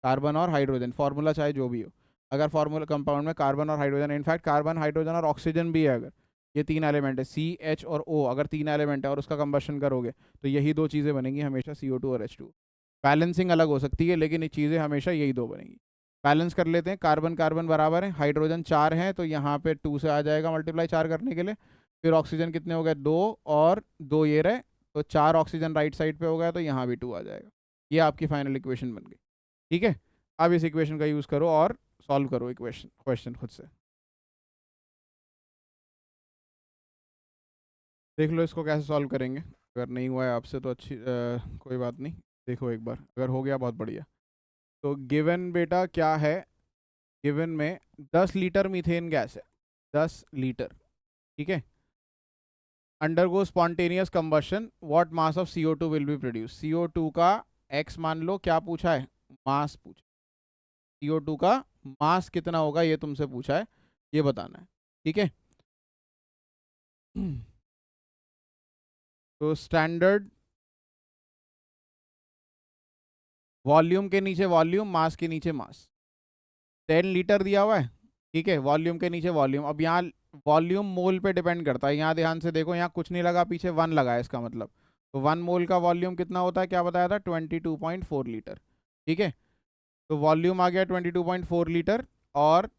कार्बन और हाइड्रोजन फार्मूला चाहे जो भी हो, अगर फार्मूला कंपाउंड में कार्बन और हाइड्रोजन, इनफैक्ट कार्बन हाइड्रोजन और ऑक्सीजन भी है, अगर ये 3 एलिमेंट है, CH और O, अगर 3 एलिमेंट है और उसका कंबशन करोगे तो यही 2 चीज़ें बनेंगी हमेशा, CO2 और H2। बैलेंसिंग अलग हो सकती है, लेकिन ये चीज़ें हमेशा यही 2 बनेंगी। बैलेंस कर लेते हैं, कार्बन कार्बन बराबर है, हाइड्रोजन 4 है तो यहाँ पे 2 से आ जाएगा मल्टीप्लाई 4 करने के लिए, फिर ऑक्सीजन कितने हो गए 2, और 2 ये रहे, तो 4 ऑक्सीजन राइट साइड पे हो गया, तो यहाँ भी 2 आ जाएगा। ये आपकी फाइनल इक्वेशन बन गई, ठीक है। अब इस इक्वेशन का यूज़ करो और सॉल्व करो इक्वेशन, क्वेश्चन खुद से देख लो इसको कैसे सॉल्व करेंगे। अगर नहीं हुआ है आपसे तो अच्छी कोई बात नहीं, देखो एक बार, अगर हो गया बहुत बढ़िया। तो गिवन बेटा क्या है, गिवन में 10 लीटर मीथेन गैस है, 10 लीटर, ठीक है, undergo spontaneous combustion, what mass of CO2 will B produce. CO2 का x मान लो, क्या पूछा है, मास पूछा, CO2 का मास कितना होगा ये तुमसे पूछा है, ये बताना है, ठीक है। तो स्टैंडर्ड, वॉल्यूम के नीचे वॉल्यूम, मास के नीचे मास, 10 लीटर दिया हुआ है, ठीक है, वॉल्यूम के नीचे वॉल्यूम। अब यहाँ वॉल्यूम मोल पे डिपेंड करता है, यहाँ ध्यान से देखो, यहाँ कुछ नहीं लगा, पीछे 1 लगा है, इसका मतलब तो 1 मोल का वॉल्यूम कितना होता है, क्या बताया था, 22.4 लीटर, ठीक है। तो वॉल्यूम आ गया 22.4 लीटर, और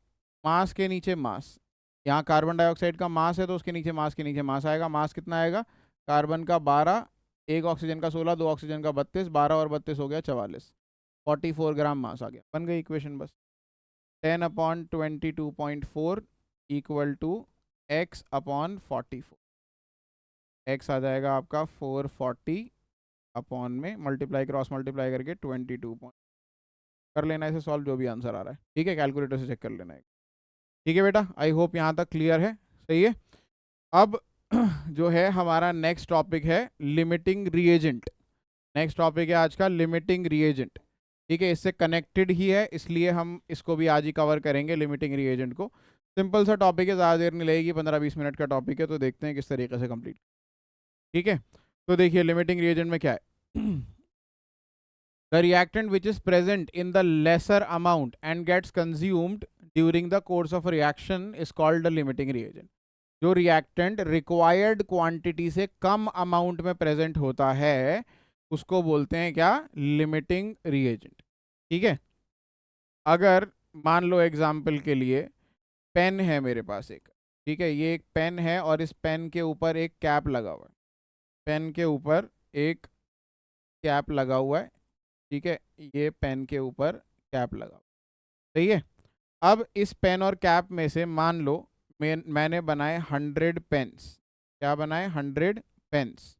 मास के नीचे मास, यहाँ कार्बन डाइऑक्साइड का मास है तो उसके नीचे मास के नीचे मास आएगा, मास कितना आएगा, कार्बन का 12, एक ऑक्सीजन का 16, 2 ऑक्सीजन का 32, 12 और 32 हो गया 44, 44 ग्राम मास आ गया, बन गई इक्वेशन बस। 10/22.4 equal to x upon 44, x आ जाएगा आपका 440 अपॉन में मल्टीप्लाई क्रॉस मल्टीप्लाई करके 22 पॉइंट, कर लेना इसे सॉल्व, जो भी आंसर आ रहा है, ठीक है, कैलकुलेटर से चेक कर लेना है, ठीक है बेटा। आई होप यहाँ तक क्लियर है, सही है। अब जो है हमारा नेक्स्ट टॉपिक है लिमिटिंग रिएजेंट, नेक्स्ट टॉपिक है आज का लिमिटिंग रिएजेंट, ठीक है, इससे कनेक्टेड ही है, इसलिए हम इसको भी आज ही कवर करेंगे, लिमिटिंग रिएजेंट को। सिंपल सा टॉपिक है, ज़्यादा देर नहीं लगेगी, 15-20 मिनट का टॉपिक है, तो देखते हैं किस तरीके से कंप्लीट, ठीक है। तो देखिए लिमिटिंग रिएजेंट में क्या है, the reactant which is present in the lesser amount and gets consumed during the course of reaction is called the limiting reagent. जो रिएक्टेंट रिक्वायर्ड क्वांटिटी से कम अमाउंट में प्रेजेंट होता है उसको बोलते हैं क्या, लिमिटिंग रिएजेंट, ठीक है। अगर मान लो एग्जाम्पल के लिए पेन है मेरे पास एक, ठीक है, ये एक पेन है और इस पेन के ऊपर एक कैप लगा हुआ है, पेन के ऊपर एक कैप लगा हुआ है, ठीक है, ये पेन के ऊपर कैप लगा हुआ, सही है। अब इस पेन और कैप में से मान लो मैंने बनाए 100 पेन्स, क्या बनाए 100 पेन्स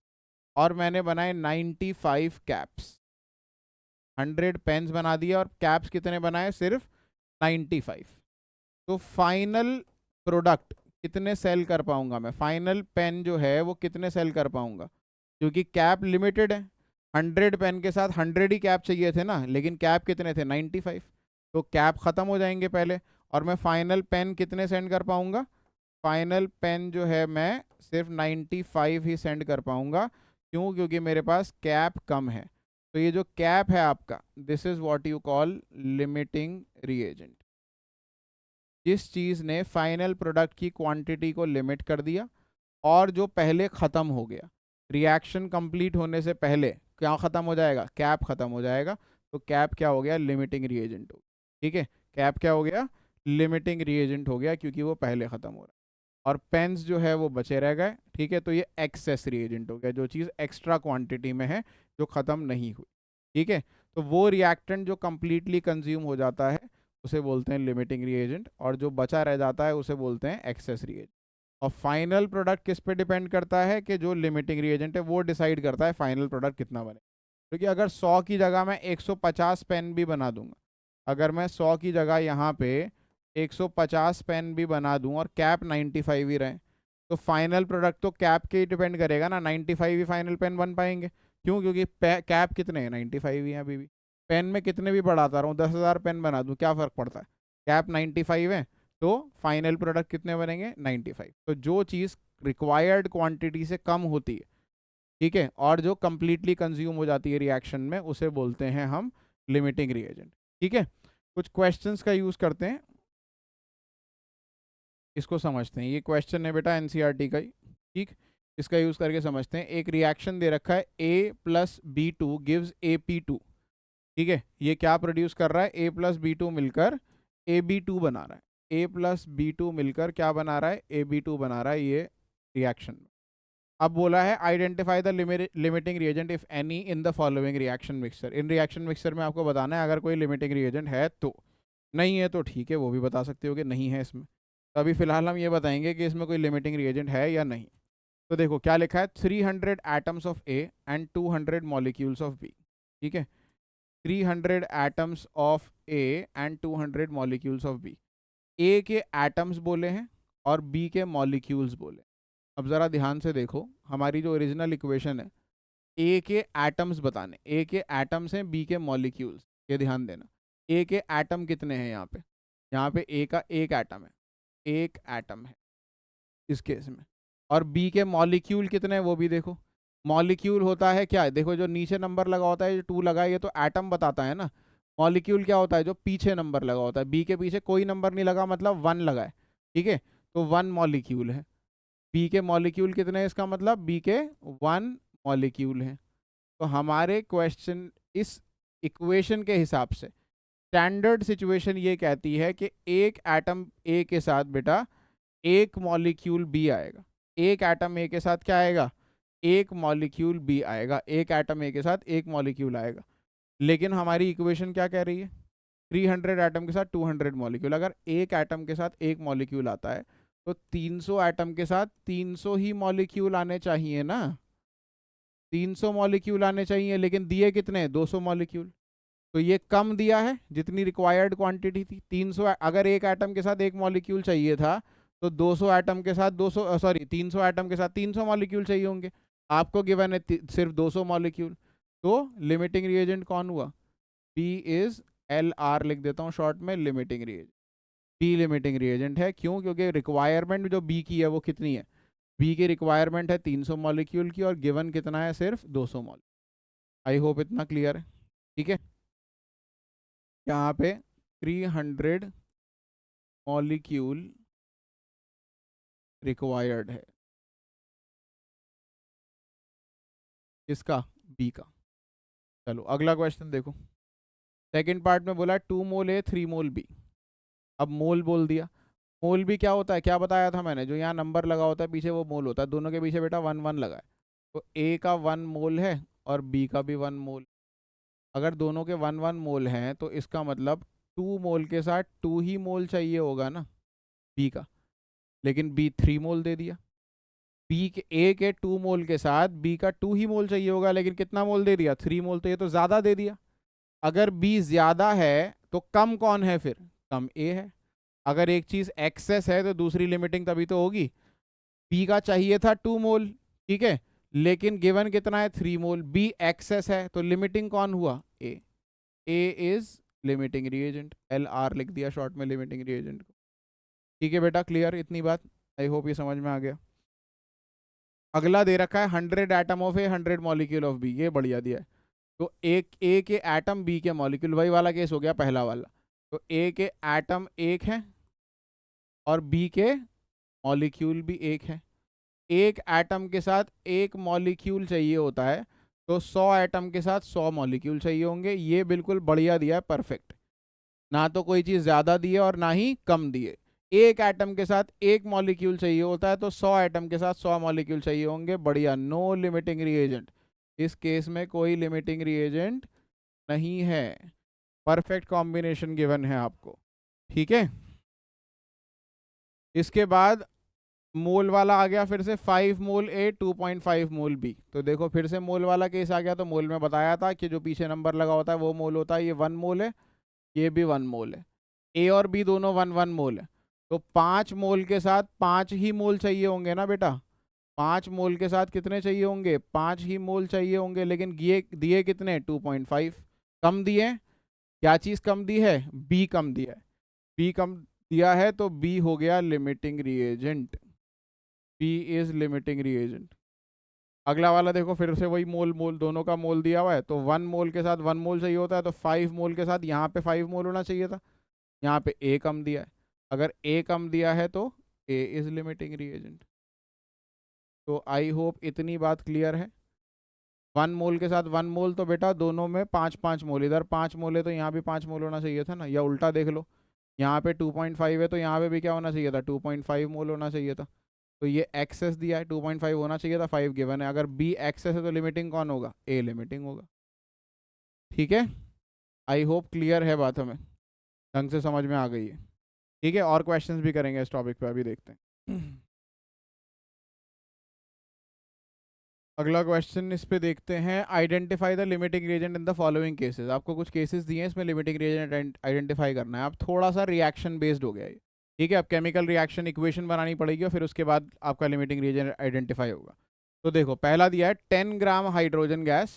और मैंने बनाए 95 कैप्स। 100 पेन्स बना दिया और कैप्स कितने बनाए? सिर्फ 95। तो फाइनल प्रोडक्ट कितने सेल कर पाऊंगा मैं? फाइनल पेन जो है वो कितने सेल कर पाऊंगा? क्योंकि कैप लिमिटेड है, 100 पेन के साथ 100 ही कैप चाहिए थे ना, लेकिन कैप कितने थे? 95। तो कैप खत्म हो जाएंगे पहले, और मैं फाइनल पेन कितने सेंड कर पाऊंगा? फाइनल पेन जो है मैं सिर्फ 95 ही सेंड कर पाऊंगा। क्यों? क्योंकि मेरे पास कैप कम है। तो ये जो कैप है आपका, this is what you call limiting reagent. जिस चीज़ ने फाइनल प्रोडक्ट की क्वांटिटी को लिमिट कर दिया और जो पहले ख़त्म हो गया, रिएक्शन कंप्लीट होने से पहले क्या ख़त्म हो जाएगा? कैप ख़त्म हो जाएगा। तो कैप क्या हो गया? लिमिटिंग रिएजेंट हो गया। ठीक है, कैप क्या हो गया? लिमिटिंग रिएजेंट हो गया, क्योंकि वो पहले ख़त्म हो रहा है। और पेन्स जो है वो बचे रह गए। ठीक है, तो ये एक्सेस रिएजेंट हो गया, जो चीज़ एक्स्ट्रा क्वांटिटी में है, जो ख़त्म नहीं हुई। ठीक है, तो वो रिएक्टेंट जो कंप्लीटली कंज्यूम हो जाता है उसे बोलते हैं लिमिटिंग रिएजेंट, और जो बचा रह जाता है उसे बोलते हैं एक्सेस रिएजेंट। और फाइनल प्रोडक्ट किस पे डिपेंड करता है? कि जो लिमिटिंग रिएजेंट है वो डिसाइड करता है फाइनल प्रोडक्ट कितना बने। क्योंकि अगर 100 की जगह मैं 150 पेन भी बना दूंगा, अगर मैं 100 की जगह यहाँ पे 150 पेन भी बना दूं और कैप 95 ही रहे, तो फाइनल प्रोडक्ट तो कैप के ही डिपेंड करेगा ना, 95 ही फाइनल पेन बन पाएंगे। क्यों? क्योंकि कैप कितने हैं? 95 ही हैं अभी भी। पेन में कितने भी बढ़ाता रहूँ, 10,000 पेन बना दूँ, क्या फ़र्क पड़ता है? कैप 95 है, तो फाइनल प्रोडक्ट कितने बनेंगे? 95। तो जो चीज़ रिक्वायर्ड क्वांटिटी से कम होती है, ठीक है, और जो कंप्लीटली कंज्यूम हो जाती है रिएक्शन में, उसे बोलते हैं हम लिमिटिंग रिएजेंट। ठीक है, कुछ क्वेश्चंस का यूज़ करते हैं, इसको समझते हैं। ये क्वेश्चन है बेटा एनसीईआरटी का ही। ठीक, इसका यूज़ करके समझते हैं। एक रिएक्शन दे रखा है A plus B2 gives AP2। ठीक है, ये क्या प्रोड्यूस कर रहा है? A प्लस B2 मिलकर AB2 बना रहा है। A प्लस B2 मिलकर क्या बना रहा है? AB2 बना रहा है ये रिएक्शन। अब बोला है identify the limiting reagent if any in the following reaction mixture. In reaction mixture में आपको बताना है अगर कोई लिमिटिंग रिएजेंट है तो। नहीं है तो ठीक है, वो भी बता सकते हो कि नहीं है इसमें। तो अभी फिलहाल हम ये बताएंगे कि इसमें कोई लिमिटिंग रिएजेंट है या नहीं। तो देखो क्या लिखा है, 300 atoms of A and 200 molecules of B. ठीक है, 300 atoms of A and 200 molecules of B. A के एटम्स बोले हैं और बी के मॉलिक्यूल्स बोले। अब ज़रा ध्यान से देखो, हमारी जो ओरिजिनल इक्वेशन है, ए के एटम्स बताने, ए के एटम्स हैं, बी के मॉलिक्यूल्स। ये ध्यान देना, ए के एटम कितने हैं यहाँ पे? यहाँ पे ए का एक एटम है, एक एटम है इस केस में। और बी के मॉलिक्यूल कितने हैं वो भी देखो। मॉलिक्यूल होता है क्या? देखो जो नीचे नंबर लगा होता है, जो 2 लगा है, ये तो एटम बताता है ना। मॉलिक्यूल क्या होता है? जो पीछे नंबर लगा होता है। बी के पीछे कोई नंबर नहीं लगा, मतलब 1 लगा है। ठीक है, तो 1 मॉलिक्यूल है। बी के मॉलिक्यूल कितने हैं? इसका मतलब बी के 1 मॉलिक्यूल हैं। तो हमारे क्वेश्चन इस इक्वेशन के हिसाब से स्टैंडर्ड सिचुएशन ये कहती है कि एक एटम ए के साथ बेटा एक मॉलिक्यूल बी आएगा। एक एटम ए के साथ क्या आएगा? एक मॉलिक्यूल बी आएगा। एक एटम ए के साथ एक मॉलिक्यूल आएगा। लेकिन हमारी इक्वेशन क्या कह रही है? 300 एटम के साथ 200 मॉलिक्यूल। अगर एक एटम के साथ एक मॉलिक्यूल आता है तो 300 एटम के साथ 300 ही मॉलिक्यूल आने चाहिए ना। 300 मॉलिक्यूल आने चाहिए, लेकिन दिए कितने? 200 मॉलिक्यूल। तो ये कम दिया है जितनी रिक्वायर्ड क्वांटिटी थी। 300 अगर एक एटम के साथ एक मॉलिक्यूल चाहिए था, तो 200 एटम के साथ 200 सॉरी 300 एटम के साथ 300 मॉलिक्यूल चाहिए होंगे। आपको गिवन है सिर्फ 200 मॉलिक्यूल। तो लिमिटिंग रिएजेंट कौन हुआ? बी इज LR लिख देता हूँ शॉर्ट में, limiting reagent. B limiting reagent है। क्यों? क्योंकि रिक्वायरमेंट जो बी की है वो कितनी है? बी की रिक्वायरमेंट है 300 मॉलिक्यूल की, और गिवन कितना है? सिर्फ 200 मॉलिक्यूल। आई होप इतना क्लियर है। ठीक है, यहाँ पे 300 मॉलिक्यूल रिक्वायर्ड है, किसका? बी का। चलो अगला क्वेश्चन देखो। सेकंड पार्ट में बोला 2 मोल ए 3 मोल बी। अब मोल बोल दिया। मोल भी क्या होता है? क्या बताया था मैंने? जो यहाँ नंबर लगा होता है पीछे वो मोल होता है। दोनों के पीछे बेटा 1 1 लगा है। तो ए का 1 मोल है और बी का भी 1 मोल। अगर दोनों के 1 1 मोल हैं तो इसका मतलब 2 मोल के साथ 2 ही मोल चाहिए होगा ना बी का। लेकिन बी 3 मोल दे दिया। बी के ए के 2 मोल के साथ बी का 2 ही मोल चाहिए होगा, लेकिन कितना मोल दे दिया, 3 मोल, तो ये तो ज़्यादा दे दिया। अगर बी ज़्यादा है तो कम कौन है फिर, कम ए है। अगर एक चीज़ एक्सेस है तो दूसरी लिमिटिंग तभी तो होगी। बी का चाहिए था 2 मोल, ठीक है, लेकिन गिवन कितना है, 3 मोल। बी एक्सेस है तो लिमिटिंग कौन हुआ, A. A is limiting reagent, L R लिख दिया शॉर्ट में लिमिटिंग रिएजेंट को। ठीक है बेटा, क्लियर इतनी बात, आई होप ये समझ में आ गया। अगला दे रखा है 100 atom of A 100 molecule of B, ये बढ़िया दिया है। तो एक ए के एटम बी के मॉलिक्यूल, वही वाला केस हो गया पहला वाला। तो ए के एटम एक है और बी के मॉलिक्यूल भी एक है। एक एटम के साथ एक मॉलिक्यूल चाहिए होता है, तो 100 एटम के साथ 100 मॉलिक्यूल चाहिए होंगे। ये बिल्कुल बढ़िया दिया है, परफेक्ट। ना तो कोई चीज़ ज़्यादा दी है और ना ही कम दिए। एक एटम के साथ एक मॉलिक्यूल चाहिए होता है, तो 100 एटम के साथ 100 मॉलिक्यूल चाहिए होंगे, बढ़िया। नो लिमिटिंग रिएजेंट, इस केस में कोई लिमिटिंग रिएजेंट नहीं है, परफेक्ट कॉम्बिनेशन गिवन है आपको, ठीक है। इसके बाद मोल वाला आ गया फिर से, 5 मोल ए 2.5 मोल बी। तो देखो फिर से मोल वाला केस आ गया। तो मोल में बताया था कि जो पीछे नंबर लगा होता है वो मोल होता है। ये 1 मोल है, ये भी 1 मोल है, ए और बी दोनों 1 1 मोल है। तो 5 मोल के साथ 5 ही मोल चाहिए होंगे ना बेटा। 5 मोल के साथ कितने चाहिए होंगे, 5 ही मोल चाहिए होंगे, लेकिन दिए दिए कितने, 2.5 कम दिए। क्या चीज़ कम दी है, बी कम दिया है। बी कम दिया है तो बी हो गया limiting reagent, B is limiting reagent. अगला वाला देखो फिर से वही मोल मोल दोनों का मोल दिया हुआ है। तो 1 मोल के साथ 1 मोल चाहिए होता है, तो 5 मोल के साथ यहाँ पे 5 मोल होना चाहिए था। यहाँ पे ए कम दिया है, अगर ए कम दिया है तो ए इज लिमिटिंग रिएजेंट। तो आई होप इतनी बात क्लियर है। 1 मोल के साथ 1 मोल, तो बेटा दोनों में 5 5 मोल, इधर 5 मोल है तो यहाँ भी 5 मोल होना चाहिए था ना, या उल्टा देख लो, यहाँ पे 2.5 है तो यहाँ पे भी क्या होना चाहिए था, 2.5 मोल होना चाहिए था। तो ये एक्सेस दिया है, 2.5 होना चाहिए था, 5 गिवन है। अगर बी एक्सेस है तो लिमिटिंग कौन होगा, ए लिमिटिंग होगा, ठीक है। आई होप क्लियर है बात, हमें ढंग से समझ में आ गई है, ठीक है। और क्वेश्चंस भी करेंगे इस टॉपिक पे, अभी देखते हैं। अगला क्वेश्चन इस पे देखते हैं, identify the limiting reagent in the following cases. आपको कुछ केसेस दिए हैं, इसमें लिमिटिंग रिएजेंट आइडेंटिफाई करना है। आप थोड़ा सा रिएक्शन बेस्ड हो गया ये, ठीक है। अब केमिकल रिएक्शन इक्वेशन बनानी पड़ेगी और फिर उसके बाद आपका लिमिटिंग रिएजेंट आइडेंटिफाई होगा। तो देखो पहला दिया है 10 gram hydrogen gas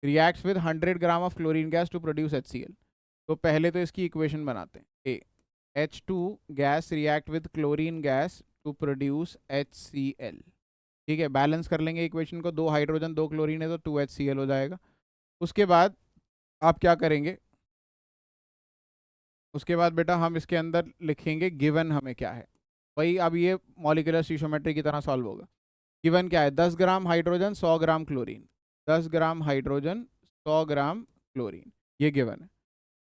reacts with 100 gram of chlorine gas to produce HCl। तो पहले तो इसकी इक्वेशन बनाते हैं। A H2 gas react with chlorine gas to produce HCl, ठीक है। बैलेंस कर लेंगे इक्वेशन को, 2 हाइड्रोजन 2 क्लोरीन है तो 2HCl हो जाएगा। उसके बाद आप क्या करेंगे, उसके बाद बेटा हम इसके अंदर लिखेंगे गिवन हमें क्या है। वही अब ये मॉलिक्यूलर स्टीशियोमेट्री की तरह सॉल्व होगा। गिवन क्या है, 10 gram hydrogen 100 gram chlorine, 10 gram hydrogen 100 gram chlorine, ये गिवन है।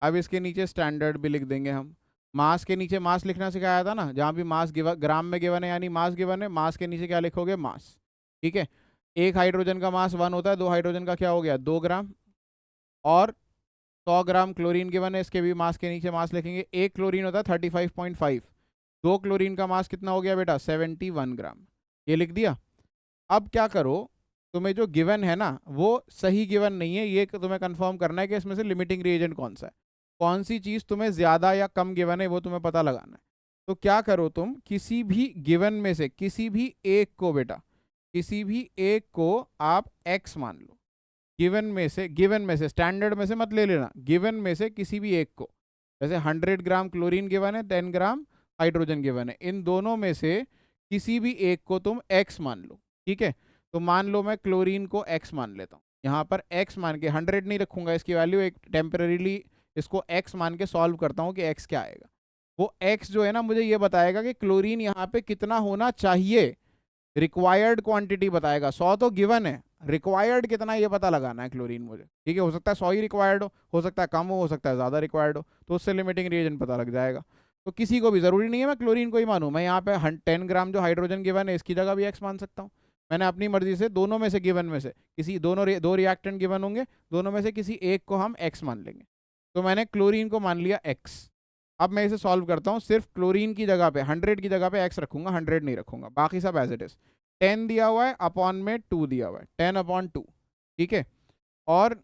अब इसके नीचे स्टैंडर्ड भी लिख देंगे हम। मास के नीचे मास लिखना सिखाया था ना, जहाँ भी मास गिवन ग्राम में गिवन है यानी मास गिवन है, मास के नीचे क्या लिखोगे, मास, ठीक है। एक हाइड्रोजन का मास 1 होता है, 2 हाइड्रोजन का क्या हो गया, 2 ग्राम, और 100 ग्राम क्लोरीन गिवन है, इसके भी मास के नीचे मास लिखेंगे। एक क्लोरीन होता है 35.5, 2 क्लोरीन का मास कितना हो गया बेटा, 71 ग्राम, ये लिख दिया। अब क्या करो, तुम्हें जो गिवन है ना वो सही गिवन नहीं है, ये तुम्हें कंफर्म करना है कि इसमें से लिमिटिंग रिएजेंट कौन सा है, कौन सी चीज़ तुम्हें ज़्यादा या कम गिवन है वो तुम्हें पता लगाना है। तो क्या करो, तुम किसी भी गिवन में से किसी भी एक को बेटा, किसी भी एक को आप x मान लो। गिवन में से स्टैंडर्ड में से मत ले लेना, गिवन में से किसी भी एक को। जैसे 100 ग्राम क्लोरीन गिवन है, 10 ग्राम हाइड्रोजन गिवन है, इन दोनों में से किसी भी एक को तुम x मान लो, ठीक है। तो मान लो मैं क्लोरीन को x मान लेता हूँ, यहाँ पर x मान के 100 नहीं रखूंगा इसकी वैल्यू, एक टेम्परेरीली इसको x मान के सॉल्व करता हूँ कि x क्या आएगा। वो x जो है ना मुझे ये बताएगा कि क्लोरीन यहाँ पे कितना होना चाहिए, रिक्वायर्ड क्वांटिटी बताएगा। 100 तो गिवन है, रिक्वायर्ड कितना ये पता लगाना है क्लोरीन मुझे, ठीक है। हो सकता है 100 ही रिक्वायर्ड हो सकता है कम हो सकता है ज़्यादा रिक्वायर्ड हो, तो उससे लिमिटिंग रिएजेंट पता लग जाएगा। तो किसी को भी ज़रूरी नहीं है मैं क्लोरीन को ही मानूँ, मैं यहाँ पे 10 ग्राम जो हाइड्रोजन गिवन है इसकी जगह भी एक्स मान सकता हूँ। मैंने अपनी मर्जी से दोनों में से गिवन में से किसी दो रिएक्टेंट गिवन होंगे, दोनों में से किसी एक को हम एक्स मान लेंगे। तो मैंने क्लोरीन को मान लिया एक्स। अब मैं इसे सॉल्व करता हूँ, सिर्फ क्लोरीन की जगह पे 100 की जगह पे एक्स रखूंगा, 100 नहीं रखूंगा, बाकी सब एज इट इज। 10 दिया हुआ है, अपॉन में 2 दिया हुआ है, 10/2, ठीक है। और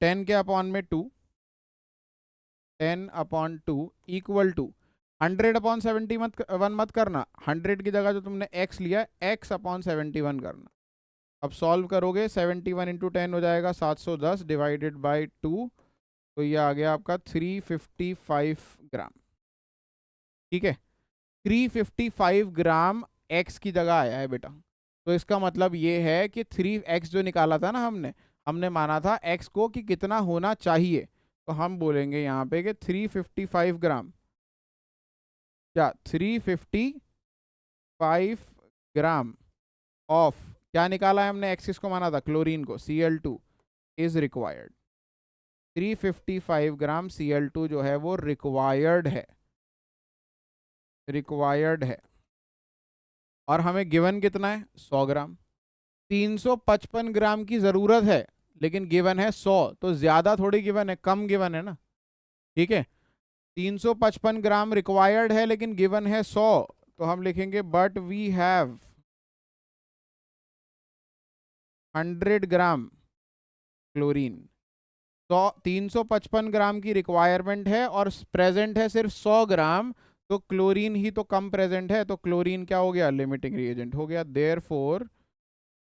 10 के अपॉन में 2, 10/2 इक्वल टू 100/71 मत करना, 100 की जगह जो तुमने x लिया x/71 करना। अब सॉल्व करोगे, 71 इंटू 10 हो जाएगा 710 डिवाइडेड बाई 2, तो ये आ गया आपका 355 ग्राम, ठीक है। 355 ग्राम x की जगह आया है बेटा। तो इसका मतलब ये है कि 3x जो निकाला था ना हमने हमने माना था x को कि कितना होना चाहिए, तो हम बोलेंगे यहाँ पे कि 355 ग्राम, क्या 355 ग्राम ऑफ, क्या निकाला है हमने, एक्सिस को माना था क्लोरीन को, Cl2 is required. 355 gram Cl2 जो है वो रिक्वायर्ड है, रिक्वायर्ड है। और हमें गिवन कितना है, 100 ग्राम। 355 ग्राम की जरूरत है लेकिन गिवन है 100, तो ज्यादा थोड़ी गिवन है, कम गिवन है ना, ठीक है। 355 ग्राम रिक्वायर्ड है लेकिन गिवन है 100, तो हम लिखेंगे but we have 100 gram chlorine. तो 355 ग्राम की रिक्वायरमेंट है और प्रेजेंट है सिर्फ 100 ग्राम, तो क्लोरीन ही तो कम प्रेजेंट है, तो क्लोरीन क्या हो गया, लिमिटिंग रिएजेंट हो गया। Therefore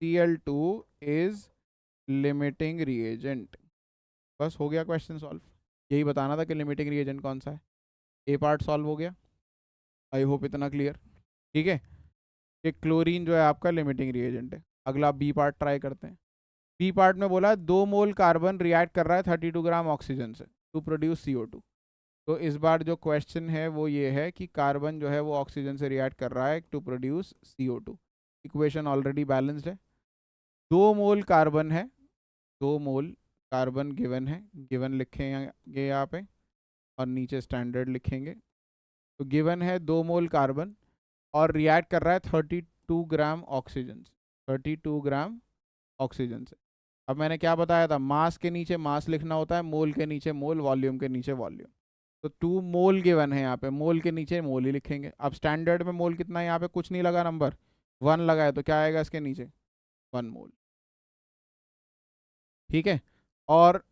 Cl2 is limiting reagent. बस हो गया क्वेश्चन सॉल्व। यही बताना था कि लिमिटिंग रिएजेंट कौन सा है। ए पार्ट सॉल्व हो गया, आई होप इतना क्लियर, ठीक है। ये क्लोरीन जो है आपका लिमिटिंग रिएजेंट है। अगला बी पार्ट ट्राई करते हैं। बी पार्ट में बोला 2 मोल कार्बन रिएक्ट कर रहा है 32 ग्राम ऑक्सीजन से टू प्रोड्यूस CO2। तो इस बार जो क्वेश्चन है वो ये है कि कार्बन जो है वो ऑक्सीजन से रिएक्ट कर रहा है to produce CO2। Equation already balanced है। 2 मोल कार्बन है, 2 मोल कार्बन गिवन है, गिवन लिखेंगे यहाँ पे और नीचे स्टैंडर्ड लिखेंगे। तो गिवन है 2 मोल कार्बन और रिएक्ट कर रहा है 32 ग्राम ऑक्सीजन से, 32 ग्राम ऑक्सीजन से। अब मैंने क्या बताया था, मास के नीचे मास लिखना होता है, मोल के नीचे मोल, वॉल्यूम के नीचे वॉल्यूम। तो 2 मोल गिवन है यहाँ पे, मोल के नीचे मोल ही लिखेंगे। अब स्टैंडर्ड में मोल कितना है, यहाँ पे कुछ नहीं लगा, नंबर 1 लगा है, तो क्या आएगा इसके नीचे 1 मोल, ठीक है। और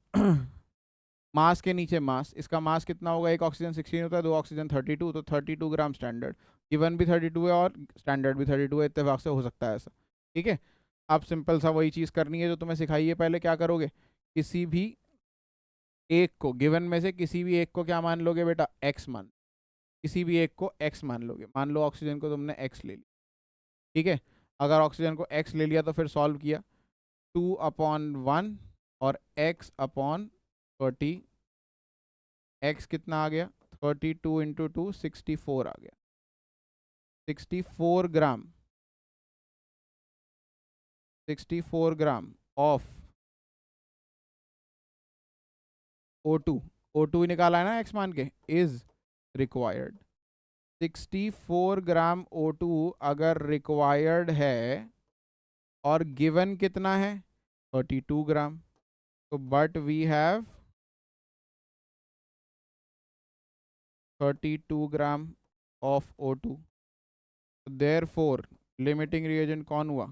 मास के नीचे मास, इसका मास कितना होगा, एक ऑक्सीजन 16 होता है, 2 ऑक्सीजन 32, तो 32 ग्राम स्टैंडर्ड। गिवन भी 32 है और स्टैंडर्ड भी 32 है, इत्तेफाक से हो सकता है ऐसा, ठीक है। अब सिंपल सा वही चीज़ करनी है जो तुम्हें सिखाई है पहले। क्या करोगे, किसी भी एक को, गिवन में से किसी भी एक को क्या मान लोगे बेटा, एक्स मान, किसी भी एक को एक्स मान लोगे। मान लो ऑक्सीजन को तुमने एक्स ले लिया, ठीक है। अगर ऑक्सीजन को एक्स ले लिया तो फिर सॉल्व किया, 2/1 और x/30, x कितना आ गया, 32 इंटू 2 64 आ गया, 64 ग्राम, 64 ग्राम ऑफ O2, O2 ही निकाला है ना x मान के, इज रिक्वायर्ड। 64 ग्राम O2 अगर रिक्वायर्ड है और गिवन कितना है 32 ग्राम, तो but we have 32 gram of O2। Therefore limiting reagent कौन हुआ,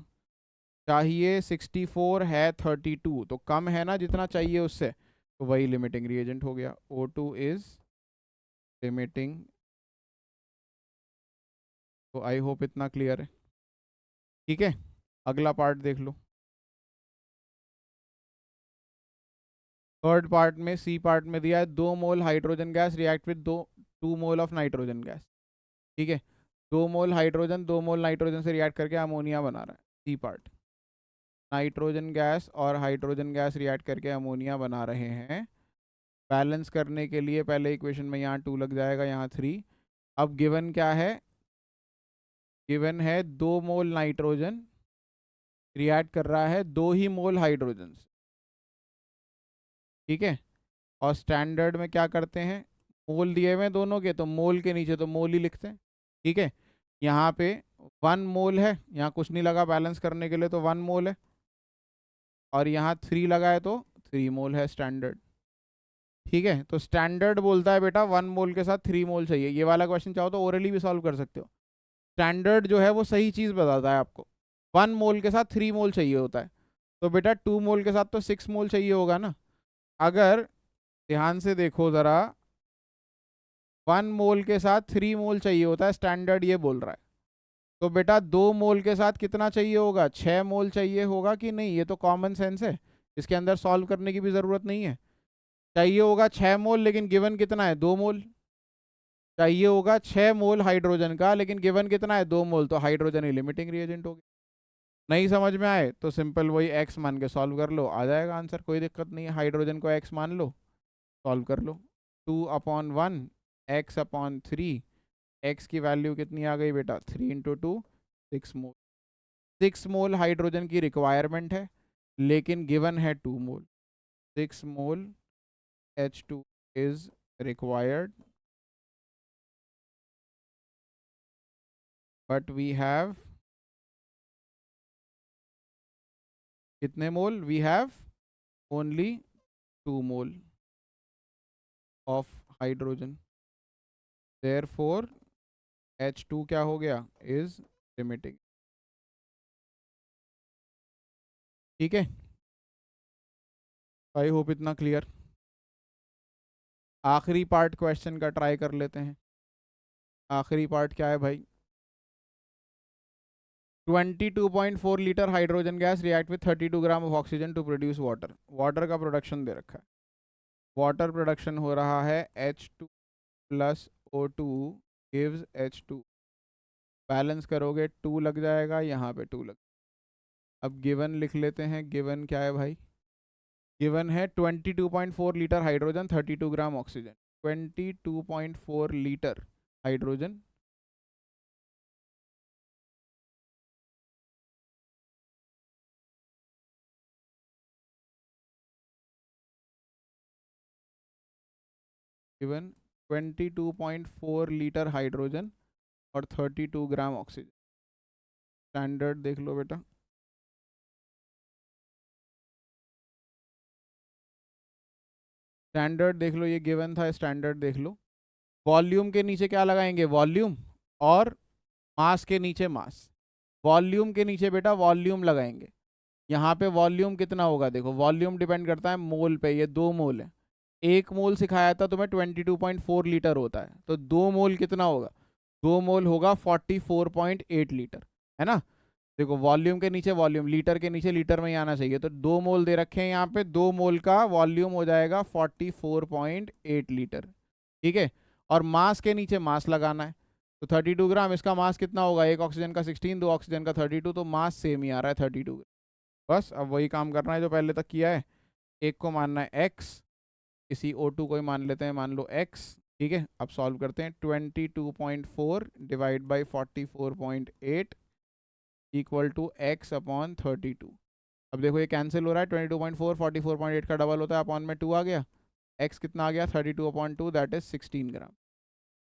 चाहिए 64 है 32, तो कम है ना जितना चाहिए उससे, तो वही लिमिटिंग रिएजेंट हो गया। O2 is limiting. तो आई होप इतना क्लियर है, ठीक है। अगला पार्ट देख लो। थर्ड पार्ट में, सी पार्ट में दिया है 2 मोल hydrogen gas react with 2 mole of nitrogen gas, ठीक है। 2 मोल हाइड्रोजन 2 मोल नाइट्रोजन से रिएक्ट करके अमोनिया बना रहा है, सी पार्ट। नाइट्रोजन गैस और हाइड्रोजन गैस रिएक्ट करके अमोनिया बना रहे हैं। बैलेंस करने के लिए पहले इक्वेशन में यहाँ 2 लग जाएगा, यहाँ 3। अब गिवन क्या है, गिवन है 2 मोल नाइट्रोजन रिएक्ट कर रहा है 2 ही मोल हाइड्रोजन, ठीक है। और स्टैंडर्ड में क्या करते हैं, मोल दिए हुए हैं दोनों के, तो मोल के नीचे तो मोल ही लिखते हैं, ठीक है। यहाँ पे 1 मोल है, यहाँ कुछ नहीं लगा बैलेंस करने के लिए, तो 1 मोल है। और यहाँ 3 लगा है तो 3 मोल है स्टैंडर्ड, ठीक है। तो स्टैंडर्ड बोलता है बेटा 1 मोल के साथ 3 मोल चाहिए। ये वाला क्वेश्चन चाहो तो ओरली भी सॉल्व कर सकते हो। स्टैंडर्ड जो है वो सही चीज़ बताता है आपको। 1 मोल के साथ 3 मोल चाहिए होता है, तो बेटा 2 मोल के साथ तो 6 मोल चाहिए होगा ना। अगर ध्यान से देखो ज़रा, 1 मोल के साथ 3 मोल चाहिए होता है, स्टैंडर्ड ये बोल रहा है। तो बेटा 2 मोल के साथ कितना चाहिए होगा, 6 मोल चाहिए होगा कि नहीं? ये तो कॉमन सेंस है, इसके अंदर सॉल्व करने की भी ज़रूरत नहीं है। चाहिए होगा 6 मोल, लेकिन गिवन कितना है, 2 मोल। चाहिए होगा 6 मोल हाइड्रोजन का, लेकिन गिवन कितना है, 2 मोल, तो हाइड्रोजन ही लिमिटिंग रिएजेंट होगी। नहीं समझ में आए तो सिंपल वही एक्स मान के सॉल्व कर लो, आ जाएगा आंसर, कोई दिक्कत नहीं है। हाइड्रोजन को एक्स मान लो, सॉल्व कर लो। 2/1 x/3, एक्स की वैल्यू कितनी आ गई बेटा, 3 × 2 6 मोल। 6 मोल हाइड्रोजन की रिक्वायरमेंट है, लेकिन गिवन है 2 मोल। 6 mole H2 is required, but we have कितने mole, we have only 2 mole of hydrogen, therefore H2 क्या हो गया, इज लिमिटिंग। ठीक है, आई होप इतना क्लियर। आखिरी पार्ट क्वेश्चन का ट्राई कर लेते हैं। आखिरी पार्ट क्या है भाई, 22.4 litre hydrogen gas react with 32 gram of oxygen to produce water. Water का प्रोडक्शन दे रखा है, वाटर प्रोडक्शन हो रहा है H2 + O2 gives H2। Balance करोगे 2 लग जाएगा, यहाँ पे 2 लग। अब गिवन लिख लेते हैं, गिवन क्या है भाई, गिवन है 22.4 litre hydrogen, 32 gram oxygen. 22.4 litre hydrogen, given 22.4 litre hydrogen और 32 ग्राम ऑक्सीजन। स्टैंडर्ड देख लो बेटा, स्टैंडर्ड देख लो, ये गिवन था, स्टैंडर्ड देख लो। वॉल्यूम के नीचे क्या लगाएंगे, वॉल्यूम, और मास के नीचे मास। वॉल्यूम के नीचे बेटा वॉल्यूम लगाएंगे। यहाँ पे वॉल्यूम कितना होगा, देखो वॉल्यूम डिपेंड करता है मोल पे, ये 2 मोल है। 1 मोल सिखाया था तुम्हें 22.4 लीटर होता है, तो 2 मोल कितना होगा, 2 मोल होगा 44.8 लीटर, है ना। देखो वॉल्यूम के नीचे वॉल्यूम, लीटर के नीचे लीटर में ही आना चाहिए, तो 2 मोल दे रखे हैं यहाँ पे, 2 मोल का वॉल्यूम हो जाएगा 44.8 लीटर। ठीक है, और मास के नीचे मास लगाना है, तो 32 ग्राम, इसका मास कितना होगा, एक ऑक्सीजन का 16, 2 ऑक्सीजन का 32, तो मास सेम ही आ रहा है 32। बस अब वही काम करना है जो पहले तक किया है। एक को मानना है x, इसी O2 को ही मान लेते हैं, मान लो x। ठीक है, अब सॉल्व करते हैं। 22.4 divide by 44.8 equal to x/32। अब देखो ये कैंसिल हो रहा है, 22.4 44.8 का डबल होता है, अपॉन में 2 आ गया, x कितना आ गया 32/2, दैट इज 16 ग्राम।